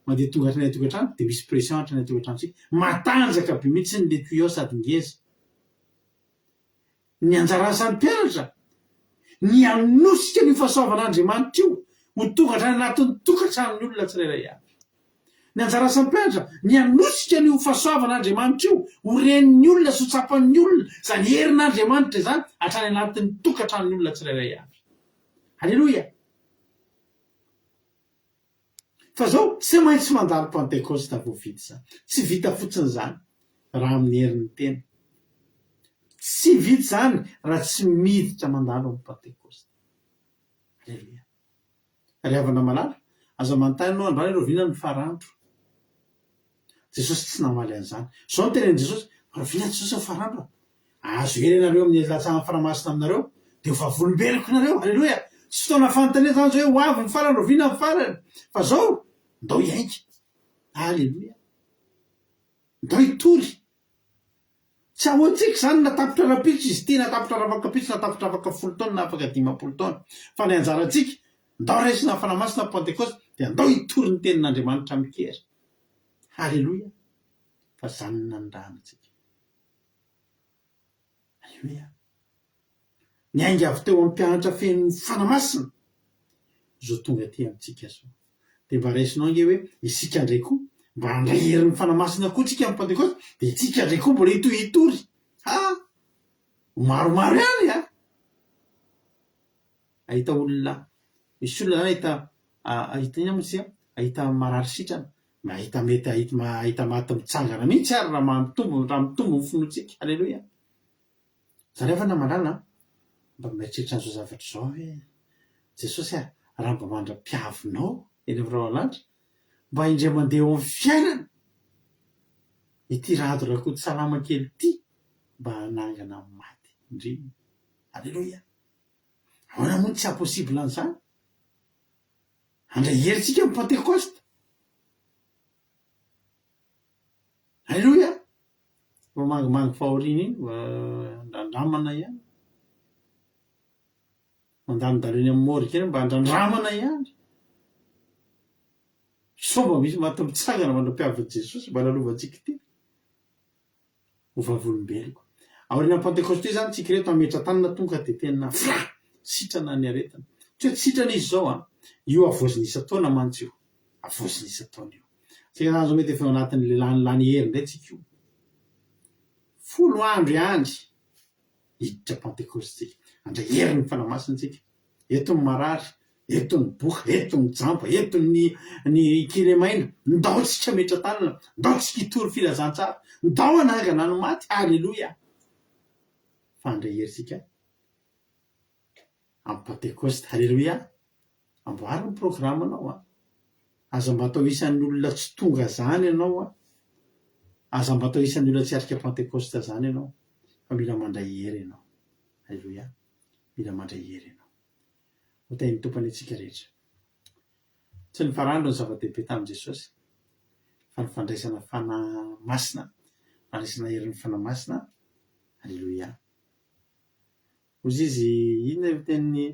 mandeha tonga hatrany tokantrano de misy pression hatrany tokantranotsika. Matanjaka be mihitsy ny le tuyau sady ngeza. Ny anjara asan'ny mpianatra ny anosika ny fahasoavan'Andriamanitra io ho tonga hatrany anatin'ny tokantranon'ny olona tsirairay avy. Ny anjara asan'ny mpianatra ny anosika ny fahasoavan'Andriamanitra io ho renin'ny olona sy ho tsapan'ny olona zany herin'Andriamanitra zany hatrany anatin'ny tokantranon'ny olona tsirairay avy. Alleluia. Fa zao tsy maintsy mandalo Pentecoste vao vita zany. Tsy vita fotsiny zany raha amin'ny herin'ny tena. Tsy vita zany raha tsy miditra mandalo amin'ny Pentecoste. Alleluia. Ry havana malala, aza manontany ianao androany Roviana ny farandro. Jesosy tsy namaly an'izany. Zao ny tenenin' Jesosy, Roviana Jesosy ny farandro. Azo hery ianareo amin'ny latsahan'ny fanamasina aminareo de ho vavolombeloko nareo. Alleluia. tsy fotoana fanontania zany zao hoe ho avy ny farany roviana ny farany fa zao ndao iainga. Alleloia. ndao hitory. Tsy ahoantsika zany natapitra rapitso izy ty, natapitra ravakapitso, natapitra afaka 10 taona na afaka 50 taona, fa ny anjarantsika ndao raisina ny fanamasina pentecoste dia ndao hitory ny tenin'Andriamanitra mikery. Halleloia. Fa zany nandrahantsika. Halleloia. Ny ainga avy teo amin'ny mpianatra feno fanamasina zao tonga ty amintsika zao. Dia mba raisinao nge hoe isika ndray koa mba handray herin'ny fanamasina koa tsika amin'ny pentecoste dia itsika ndray koa mbola hitory. Maromaro ihany a. Ahita olona, misy olona zany ahita ina moa ahita marary sitrana, ahita mety ahita maty mitsangana mihitsy ary raha mitombo ny finotsika. Halleloia. Zareo efa namalala mba mieritreritra an'izao zavatra zao hoe Jesosy raha mba mandra-piavinao eny amin'ny rahalanitra mba indray mandeha eo amin'ny fiainana ity rahadorakody salama kely ity mba hanangana amin'ny maty indrindra. Halleloia. Ahoana moa tsy aposibla an'izany? Handray herintsika amin'ny pentecoste. Halleloia. Mba mangimangy fahoriana iny andramana ihany, mandalondalo eny amin'ny morika eny mba handramana ihany. So mba misy maty mitsangana mandra-piavin'i Jesosy mba lalovantsika ity ho vavolombeloko. Aoriana pentecoste zany tsika reto ametra tanana tonga dia tena sitrana ny aretina. Tsy hoe sitrana izy zao io avoaziny isa taona mantsy io, avoaziny isa taona io. Tsika zany zao mety efa anatin'le lany hery indray tsika io. 10 andro ihany hiditra pentecoste tsika, handray herin'ny fanamasina tsika. Eto ny marary, eto ny boka, eto ny jampa, eto ny kilemaina, ndao tsika metra tanana, ndao tsika hitory filazantsara, ndao anangana ny maty. Halleloia. Fa handray heritsika amin'ny pentecoste. Halleloia. Amboary ny programme anao aza mba atao isan'ny olona tsy tonga zany ianao aza mba atao isan'ny olona tsy arika pentecoste zany ianao, fa mila mandray hery ianao. Halleloia. Mila mandray hery ianao. Hotain'ny tompany antsika rehetra. Tsy ny farandro ny zava-dehibe tamin'i Jesosy fa ny fandraisana fanamasina, fandraisana herin'ny fanamasina. Halleloia. Ozy izy inona ny tenin'ny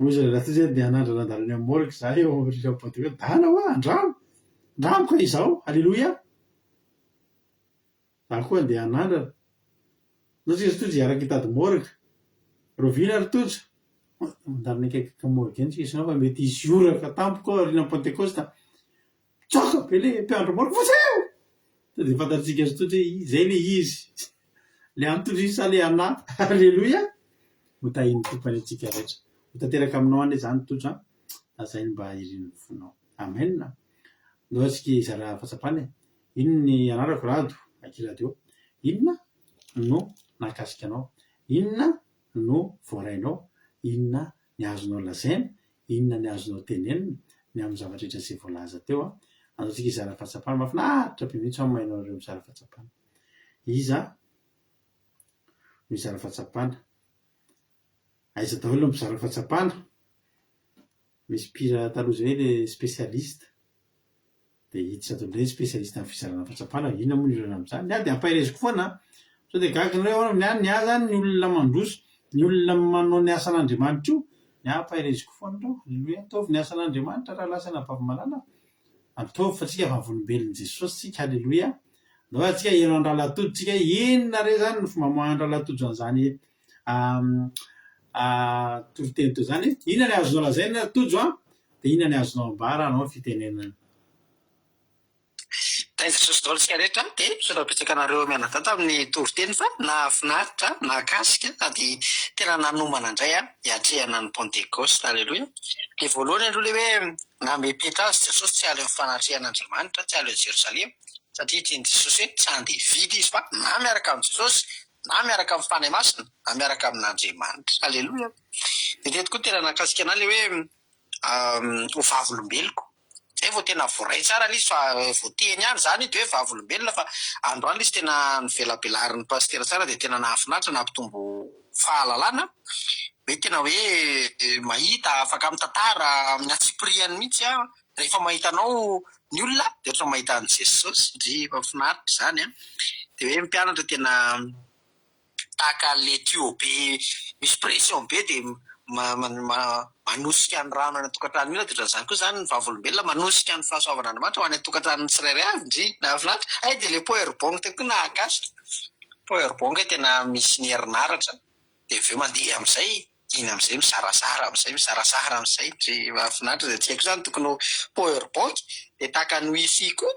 ozy raha zay dia hanandra nandalo ny amin'ny morika za eo amin'ny pentecoste. Dana ho andramo ka izao. Halleloia. Za koa andeha hanandrana. No tsy izy tojo iaraka hitady morika. Roviana ry tojo. Mandalo ny akaikaka morika eny tsika isanao fa mety hisy oraka tampoka ao aoriana pentecoste. Tsoaka be le mpiandro morika foseo. Dia fantatsika azy tojo hoe zay le izy. Le antojo izy sa le anahy. Halleloia. Hotahiny tompany antsika rehetra. Hotanteraka aminao ane zany tojo azay mba irin'ny fonao. Amen. Ndao tsika izara fahatsapana. Ino ny anarako rado akiradio? Inona no nakasika anao? Inona no voarainao? Inona ny azonao lazaina? Inona ny azonao tenenina ny amin'ny zava-drehetra izay voalaza teo? Andao tsika izara fahatsapana. Mahafinaritra be mihitsy mainao ireo mizara fahatsapana. Iza mizara fahatsapana. Aiza daholo mizara fahatsapana. Misy mpira taloha hoe le spesialista. Dia hiditra ato indray spesialista amin'ny fizarana fahatsapana. Inona moa ireo amin'izany? Dia ampaireziko foana. Sao dia gaginareo ny zany ny olona mandroso, ny olona manao ny asan'Andriamanitra io. Ny ampaireziko foana reo. Halleloia. Ataovy ny asan'Andriamanitra raha lasa napavamalana. Ataovy fa tsika vavolombelon'i Jesosy tsika. Halleloia. Ndao tsika ianao andralatojo tsika inona re zany no fomba andralatojo an'izany toriteny teo zany. Inona ny azonao lazaina tojo dia inona ny azonao ambara anao fitenenana. Tain'ny Jesosy daholo tsika rehetra dia misaotra-betsaka anareo mianadahy tamin'ny toriteny fa nahafinaritra, nahakasika sady tena nanomana indray hiatrehana ny pentecoste. Halleloia. Le voalohany aloha le hoe namepetra azy Jesosy tsy haly amin'ny fanatrehan'Andriamanitra, tsy haly eo Jerosalema satria tiany Jesosy hoe tsy handeha hividy izy fa na miaraka amin'ny Jesosy na miaraka amin'ny fanahy masina na miaraka amin'Andriamanitra. Halleloia. Dia teto koa tena nakasika anahy le hoe ho vavolombeloko. Zay vao tena voaray tsara izy fa voateny ihany zany dia hoe vavolombelona fa androany izy tena nivelabelarin'ny pastera tsara dia tena nahafinaritra nampitombo fahalalana hoe tena hoe mahita afaka mitantara amin'ny atsipiriany mihitsy a rehefa mahitanao ny olona de ohatra mahita any Jesosy ndry mahafinaritra zany a de hoe mpianatra tena tahaka le tuyau be misy pression be de manosika ny rano any atokantrano io de zany koa zany ny vavolombelona manosika ny fahasoavan'Andriamanitra ho any atokantrano tsirairay avy ndry nahafinaritra ay de le poerbong teko nahakasika poerbong tena misy ny herinaratra de aveo mandeha am'izay iny am'izay mizarazara am'izay ndry mahafinaritra de tiako zany tokony poerbong de tahaka ny wifi koa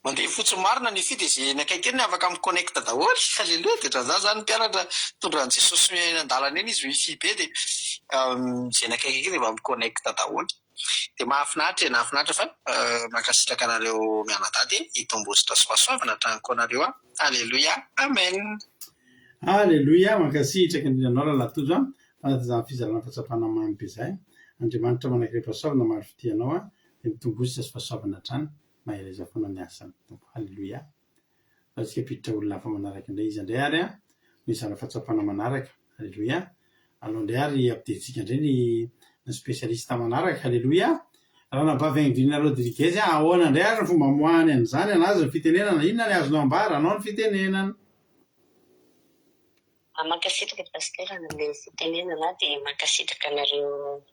mandeha fotsiny marina ny wifi de zay ny akaiky eny afaka miconnecte daholo halleluja de dra zany mpianatra tondran'i Jesosy eny an-dalana eny izy wifi be de zay ny akaiky eny de mba miconnecte daholo de mahafinaritra fa mankasitraka anareo mianadaty hitombositra sy fahasoavana tranoko anareo a halleluja amen halleluja mankasitraka indrindra anao lalatojo a fanaty zany fizarana fahatsapana mamy be zay Andriamanitra manakire fahasoavana maro fitianao a de mitombositra sy fahasoavana trano mahereza foana ny asany tompo halleluja atsika piditra olona hafa manaraka indray izy andray ary a mizara fahatsapana manaraka halleluja aloha indray ary ampidintsika indray ny spesialista manaraka halleluja raha nabavaingidrina Rodriguez ahoana indray ary ny fomba moahany an'izany anazy ny fitenenana inona ny azonao ambara anao ny fitenenana mankasitraka pasterana le fitenenana dia mankasitraka anareo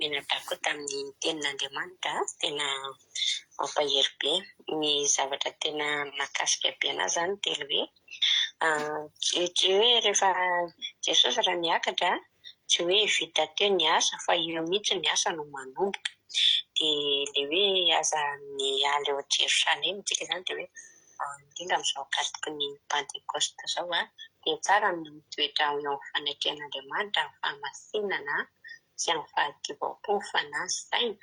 menadako tamin'ny tenin'Andriamanitra tena mampahery be ny zavatra tena mahakasika be anazy zany telo hoe tsy hoe rehefa Jesosy raha niakatra tsy hoe vita teo ny asa fa io mihitsy ny asa no manomboka dia le hoe aza ny ala eo Jerosalema tsika zany dia hoe indrindra amin'izao katiky ny Pentecoste zao a dia tsara ny mitoetra eo amin'ny fanaitren'Andriamanitra amin'ny fahamasinana sy amin'ny fahadivam-po ny fanahy-saina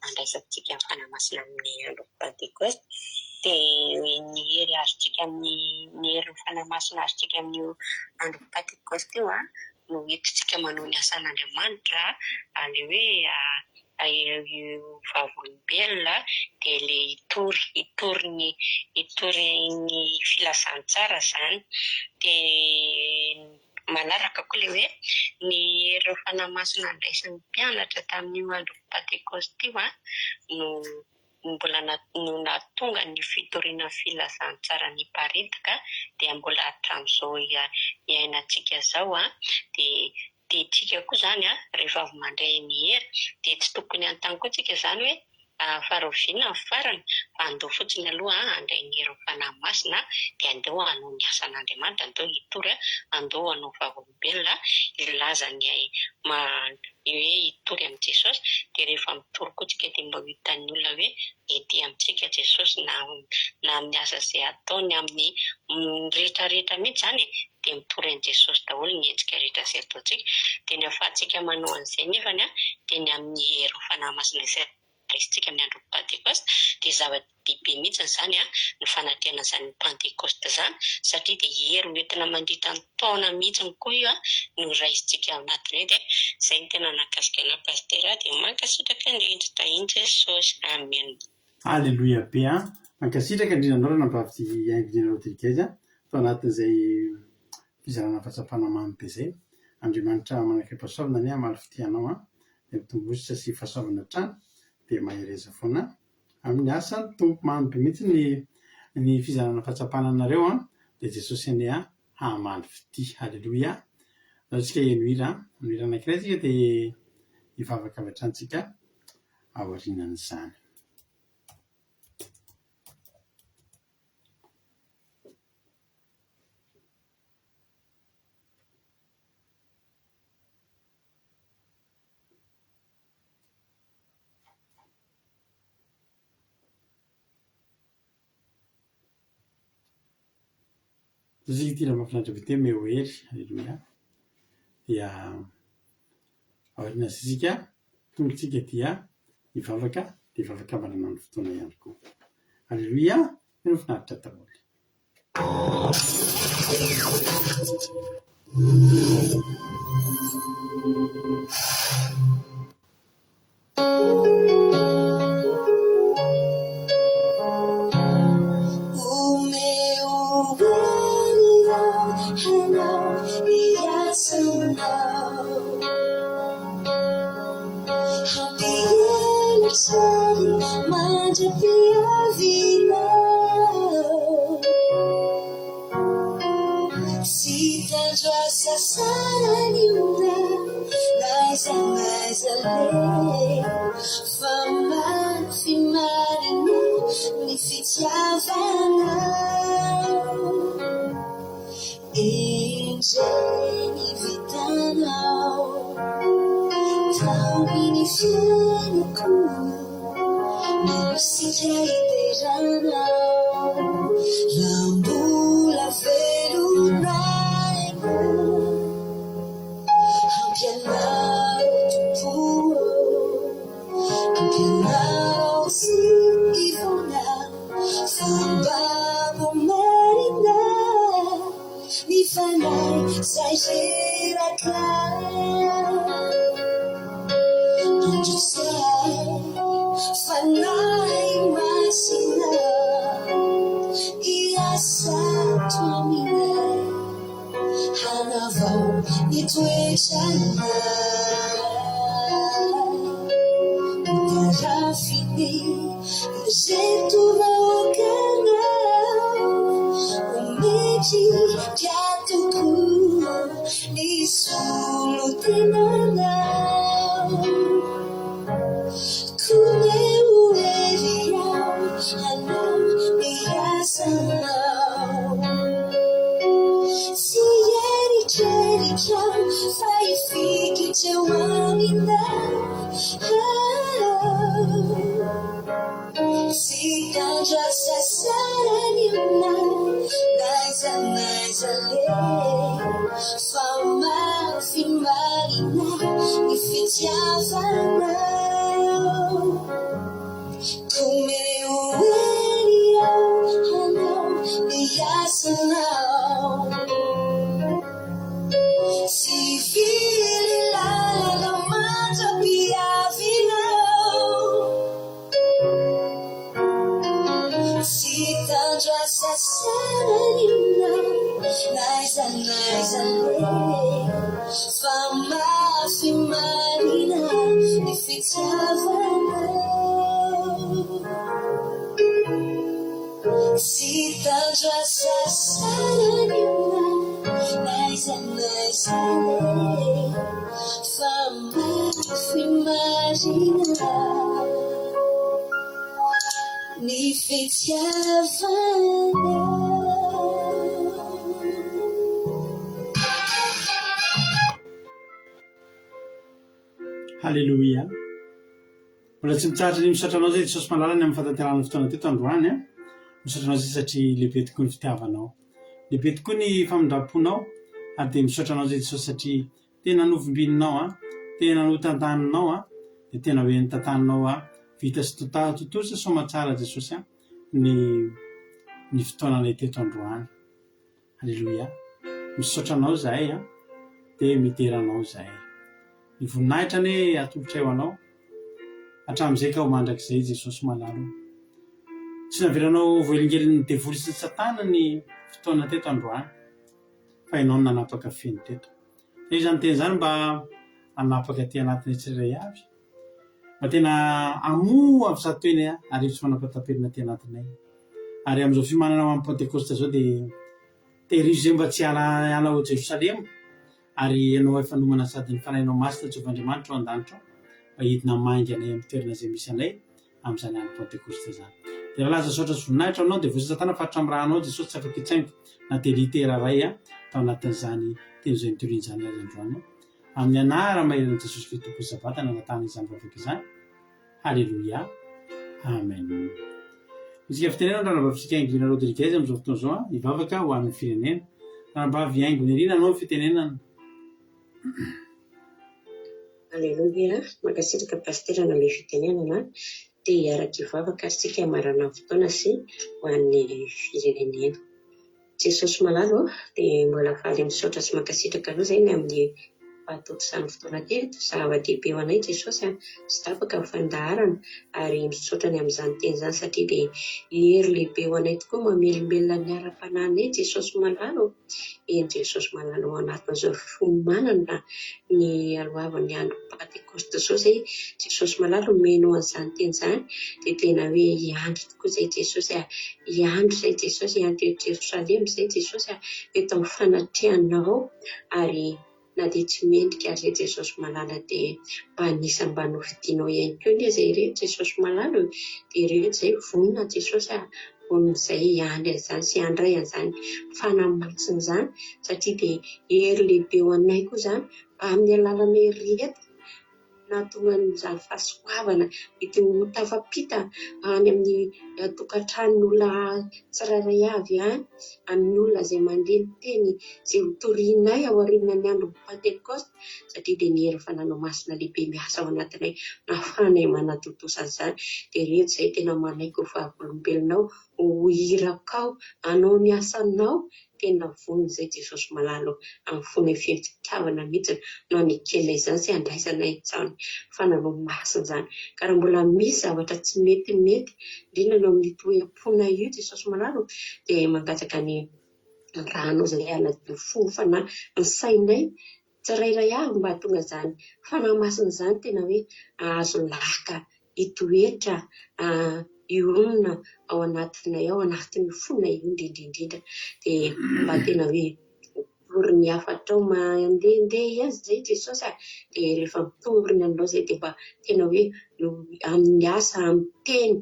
andraisantsika amin'ny fanamasina amin'ny andro Pentecoste dia ny hery azontsika amin'ny herin'ny fanamasina azontsika amin'ny andro Pentecoste io a no entintsika manao ny asan'Andriamanitra le hoe io vavolombelona dia le hitory ny filazantsara zany dia manaraka koa le hoe ny hery fanamasina andraisan'ny mpianatra tamin'io andro Pentecoste io a no mbola nahatonga ny fitoriana filazantsara ny paritaka dia mbola hatramin'izao iainantsika zao a dia tsika koa zany a rehefa avy mandray ny hery dia tsy tokony an-tany koa tsika zany hoe faroviana ny farany fa andeo fotsiny aloha andray ny hery fanahy masina dia andeo hanao ny asan'Andriamanitra andeo hitory andeo hanao vavolombelona ilaza ny hoe hitory amin'i Jesosy dia rehefa mitory koa tsika dia mba hitan'ny olona hoe ety amintsika Jesosy na amin'ny asa izay ataony amin'ny rehetrarehetra mihitsy zany dia mitory an'i Jesosy daholo ny hetsika rehetra izay ataontsika dia ny ahafahantsika manao an'izay nefany a dia ny amin'ny hery fanahy masina izay raisitsika amin'ny andro Pentecoste dia zava-dehibe mihitsy zany a ny fanatrehana zany Pentecoste zany satria dia hery hoentina mandritra ny taona mihitsy koa io a no raisitsika ao anatiny dia izay ny tena nakasika ana pastera dia mankasitraka indrindra in Jesosy amen halleluja be a mankasitraka indrindra anao raha nampavy aingodrina Rodriguez tao anatin'izay fizarana fahatsapana mamy be zay Andriamanitra manakire fahasoavana ny maro fitianao a dia mitombositra sy fahasoavana trano dia mahereza foana amin'ny asany tompo mamy be mihitsy ny fizarana fahatsapana anareo a dia Jesosy ane a hamaly fity halleluja atsika henohira anankiray tsika dia hivavaka avy hatranintsika aorianan'izany zay ty raha mahafinaritra be te mehoery halleluja dia aoriana zizika tongotsika dia hivavaka dia hivavaka manana ny fotoana ihany koa halleluja tena finaritra daholo Hello, yes or no? mandrapiavinao sy tanjo asa sarany ona naiza le fa mafy marina ny fitiavanao enjeny vitanao taominy fianako Sija iteranao Rambola velunaiku Hampianao tupuo Hampianao si ivona Fambabo marina Nifanay sajerakay Anjusay Fanay masina Iasa tuaminay Hanavao itoechanay Utarafini Zetunaokanao Umeji jatuku Isulutenanao Kumeueliao Hanau niyasanao Siyeri cheri chau Faifiki chewaminao Sikaja sasarani unau Naiza le Fama fimarina Ifitiavanao Kumeueliao Hanau niyasanao Si vili lala mata piavinao Si tanjo sasarani unau Naiza le Fama fimarina Ifitiavanao Si tanjo sasarani unau Naiza le Fama fimarina Nifitiavanao Halleluia. Mbola tsy mitsaratra ny misaotra anao zay Jesosy malalany amin'ny fahatanterana fotoana teto androany misaotra anao zay satria lehibe tokoa ny fitiavanao lehibe tokoa ny famindraponao ary dia misaotra anao zay Jesosy satria tena novimbinanao tena notantaninao dia tena hoe nitantaninao vita sy totosa somatsara Jesosy ny fotoananay teto androany. Halleluia. Misaotra anao zahay dia miteranao zahay ny voninahitra ny atolotra eo anao hatramin'izay ka ho mandrakizay Jesosy malalo tsy naveranao voelingelin'ny devoly sy satana ny fotoana teto androany fa ianao nanapaka feny teto dia izany teny izany mba hanapaka ty anatiny tsirairay avy mba tena amoa avy zato eny ary tsy manapatapelina ty anatinay ary amin'izao fimanana amin'ny Pentecoste zao dia terizo zay mba tsy hiala ao Jerosalema ary ianao efa nomana sady ny fanahinao masina Jehovah'Andriamanitra ao an-danitra mba hidina maingy anay amin'ny toerana izay misy anay amin'izany andro Pentecoste zany. Dia raha laza saotra sy voninahitra aminao dia voasy satana fatra amin'ny rahanao Jesosy tsy afaka hitsaingo na dia litera ray tao anatin'izany teny izay nitorian'izany azy androany amin'ny anara maheran'i Jesosy Kristy Tompo sy Zavatana natany izany vavaka izany. Halleluia. Amen. Isika fitenena ranabavitsika Ainglina Rodriguez amin'izao fotoana izao hivavaka ho amin'ny firenena. Ranabavy Aingo Nerina anao fitenenana. Alleluia. Mankasitraka pasterana amin'ny fitenenana dia hiaraka hivavaka sika marana fotoana sy ho an'ny firenena. Jesosy malalo dia mbola faly misaotra sy mankasitraka anao zay ny amin'ny Atoto izany fotoana kely zava-dehibe ho anay Jesosy tsy tapaka ny fandaharana ary misaotra ny amin'izany teny izany satria dia hery lehibe ho anay tokoa mamelombelona ny ara-panahinay Jesosy malalo. Eny Jesosy malalo ao anatin'izao fiomanana ny alohavan'ny andro Pentecoste izao izay Jesosy malalo meno an'izany teny izany dia tena hoe hiandry tokoa izay Jesosy hiandry izay Jesosy hiandry eto Jerosalema izay Jesosy eto amin'ny fanatrehanao ary na dia tsy mendrika ary izay Jesosy malala dia mba anisany mba nofidianao ihany koa anie izay rehetra Jesosy malalo dia rehetra izay vonona Jesosy vonin'izay hiandry an'izany sy handray an'izany fanamatsiny izany satria dia hery lehibe ho anay koa izany mba amin'ny alalanay rehetra nahatonga an'izany fahasoavana ity ho tafampita any amin'ny tokantranon'olona tsirairay avy any amin'ny olona izay mandeha ny teny izay hotorianay ao aorian'ny andro Pentecoste satria dia ny hery fananao masina lehibe miasa ao anatinay nahafahanay manatotosa an'izany dia rehetra izay tena manaiky ho fahavolombelonao ho hirakao anao ny asanao tena vonona izay Jesosy malalo amin'ny fonay fiantikavana mihitsy no hanekenay izany sy handraisanay tsany fananao masina izany ka raha mbola misy zavatra tsy metimety indrindra no amin'ny toeram-pona io Jesosy malalo dia mangataka ny rahanao izay anadio fofana ny sainay tsirairay avy mba hahatonga izany fanahy masina izany tena hoe ahazo laka hitoetra hiorona ao anatinay ao anatin'ny fonay io indrindra dia mba tena hoe vorony hafatra ao mandehandeha ihany izay Jesosy dia rehefa mitomborony aminao izay dia mba tena hoe amin'ny asa amin'ny teny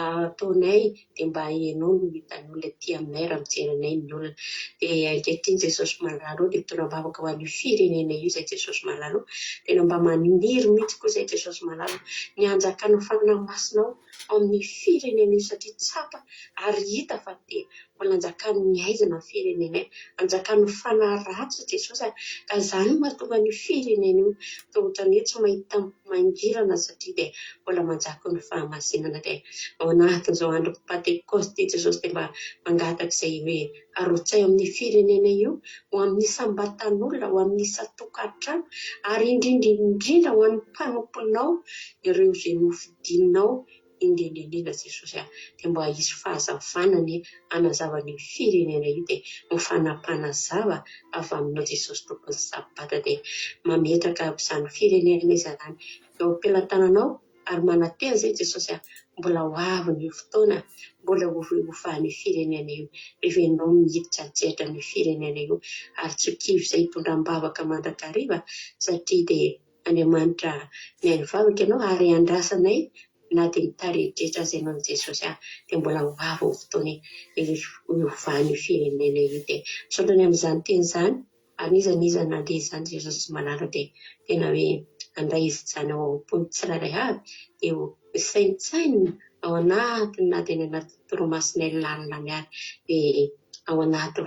ataonay dia mba ianao no hitan'ny olona ety aminay raha mijery anay ny olona dia ankehitriny Jesosy malalo dia tena mivavaka ho an'io firenena io izay Jesosy malalo tena mba maniry mihitsy koa izay Jesosy malalo ny hanjakana fanahy masinao amin'ny firenena io satria tsapa ary hita fa dia mbola hanjakany ny aizana ny firenenay hanjakany fanahy ratsy Jesosy ka izany mahatonga ny firenena io toa ohatrany hoe tsy mahita mangirana satria dia mbola manjaka ny fahamasinana dia ao anatin'izao andro Pentecoste Jesosy dia mba mangataka izay hoe arotsay amin'ny firenena io ho amin'ny sambatan'olona ho amin'ny isa-tokantrano ary indrindra ho an'ny mpanomponao ireo izay nofidinao indrindra Jesosy dia mba hisy fahazavanany hanazavany firenena io dia mifanampanazava avy aminao Jesosy tompony sabata dia mametraka izany firenena izany eo am-pelantananao ary manatena izay Jesosy mbola ho avy ny fotoana mbola hofahan'ny firenena io rehefa ianao miditra jetra ny firenena io ary tsy kivy izay hitondram-bavaka mandrakariva satria dia Andriamanitra mihaino vavaka ianao ary andrasanay na dia mitarejetra izay ianao Jesosy dia mbola ho avy ny fotoana hofahan'ny firenena io dia misaotrany amin'izany teny izany anizaniza nandeha izany Jesosy malalo dia tena hoe handray izy izany ao am-pony tsirairay avy dia saintsainy ao anatiny na dia ny anaty toromasinay lalina ny ary dia ao anaty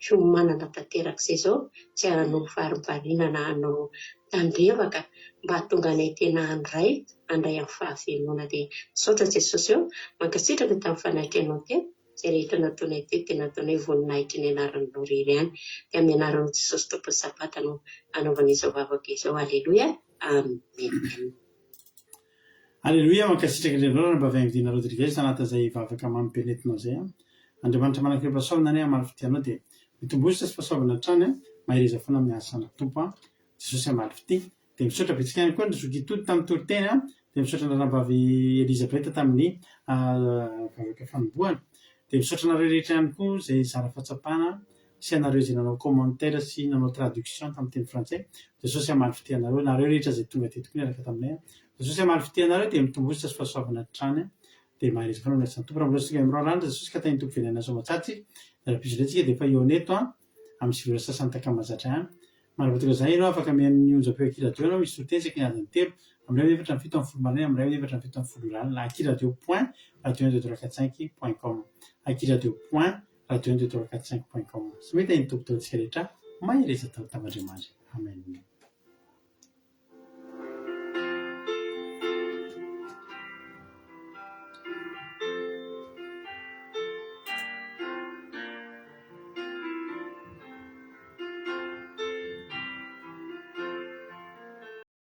fiomanana tanteraka izay izao tsy hanao varivariana na hanao tandrevaka mba hahatonga anay tena handray amin'ny fahavelona dia misaotra Jesosy eo mankasitraka tamin'ny fanaitrenao teo izay rehetra nataonay teo tena nataonay voninahitra ny anaranao irery ihany dia amin'ny anaran'i Jesosy tompony sabata no anaovana izao vavaka izao aleloia amen. Aleloia mankasitraka indrindra mba vaingodina Rodriguez anatin'izay vavaka mampipenetinao izay Andriamanitra manana pasaovana any amin'ny fidianao dia mitombositra sy pasaovana hatrany mahireza foana amin'ny asana tompo Jesosy amaly fity dia misaotra betsika ihany koa ny zokitody tamin'ny toriteny dia misaotra ny rahambavy Elizabeta tamin'ny vavaka fanombohana dia misaotra nareo rehetra ihany koa izay zara fahatsapana sy anareo izay nanao commentaire sy nanao traduction tamin'ny teny frantsay Jesosy amaly fity anareo nareo rehetra izay tonga teto koa niaraka taminay Jesosy amaly fity anareo dia mitombositra sy pasaovana hatrany dia mahireza foana amin'ny asana tompo raha mbola sika mirandra Jesosy ka tany tompo venana soa matsatsy rapisorentsika dia efa eo aneto amin'ny sivy sasany takamazatra any manavataka izany ianao afaka mihaino onjam-peo akiradio ianao misy toteny saky ny adiny telo amin'ny 7:7 amin'ny 7:7 akiradio.com akiradio.com sy mety hainy tompo taontsika rehetra mahireza tao tamin'Andriamanitra amen.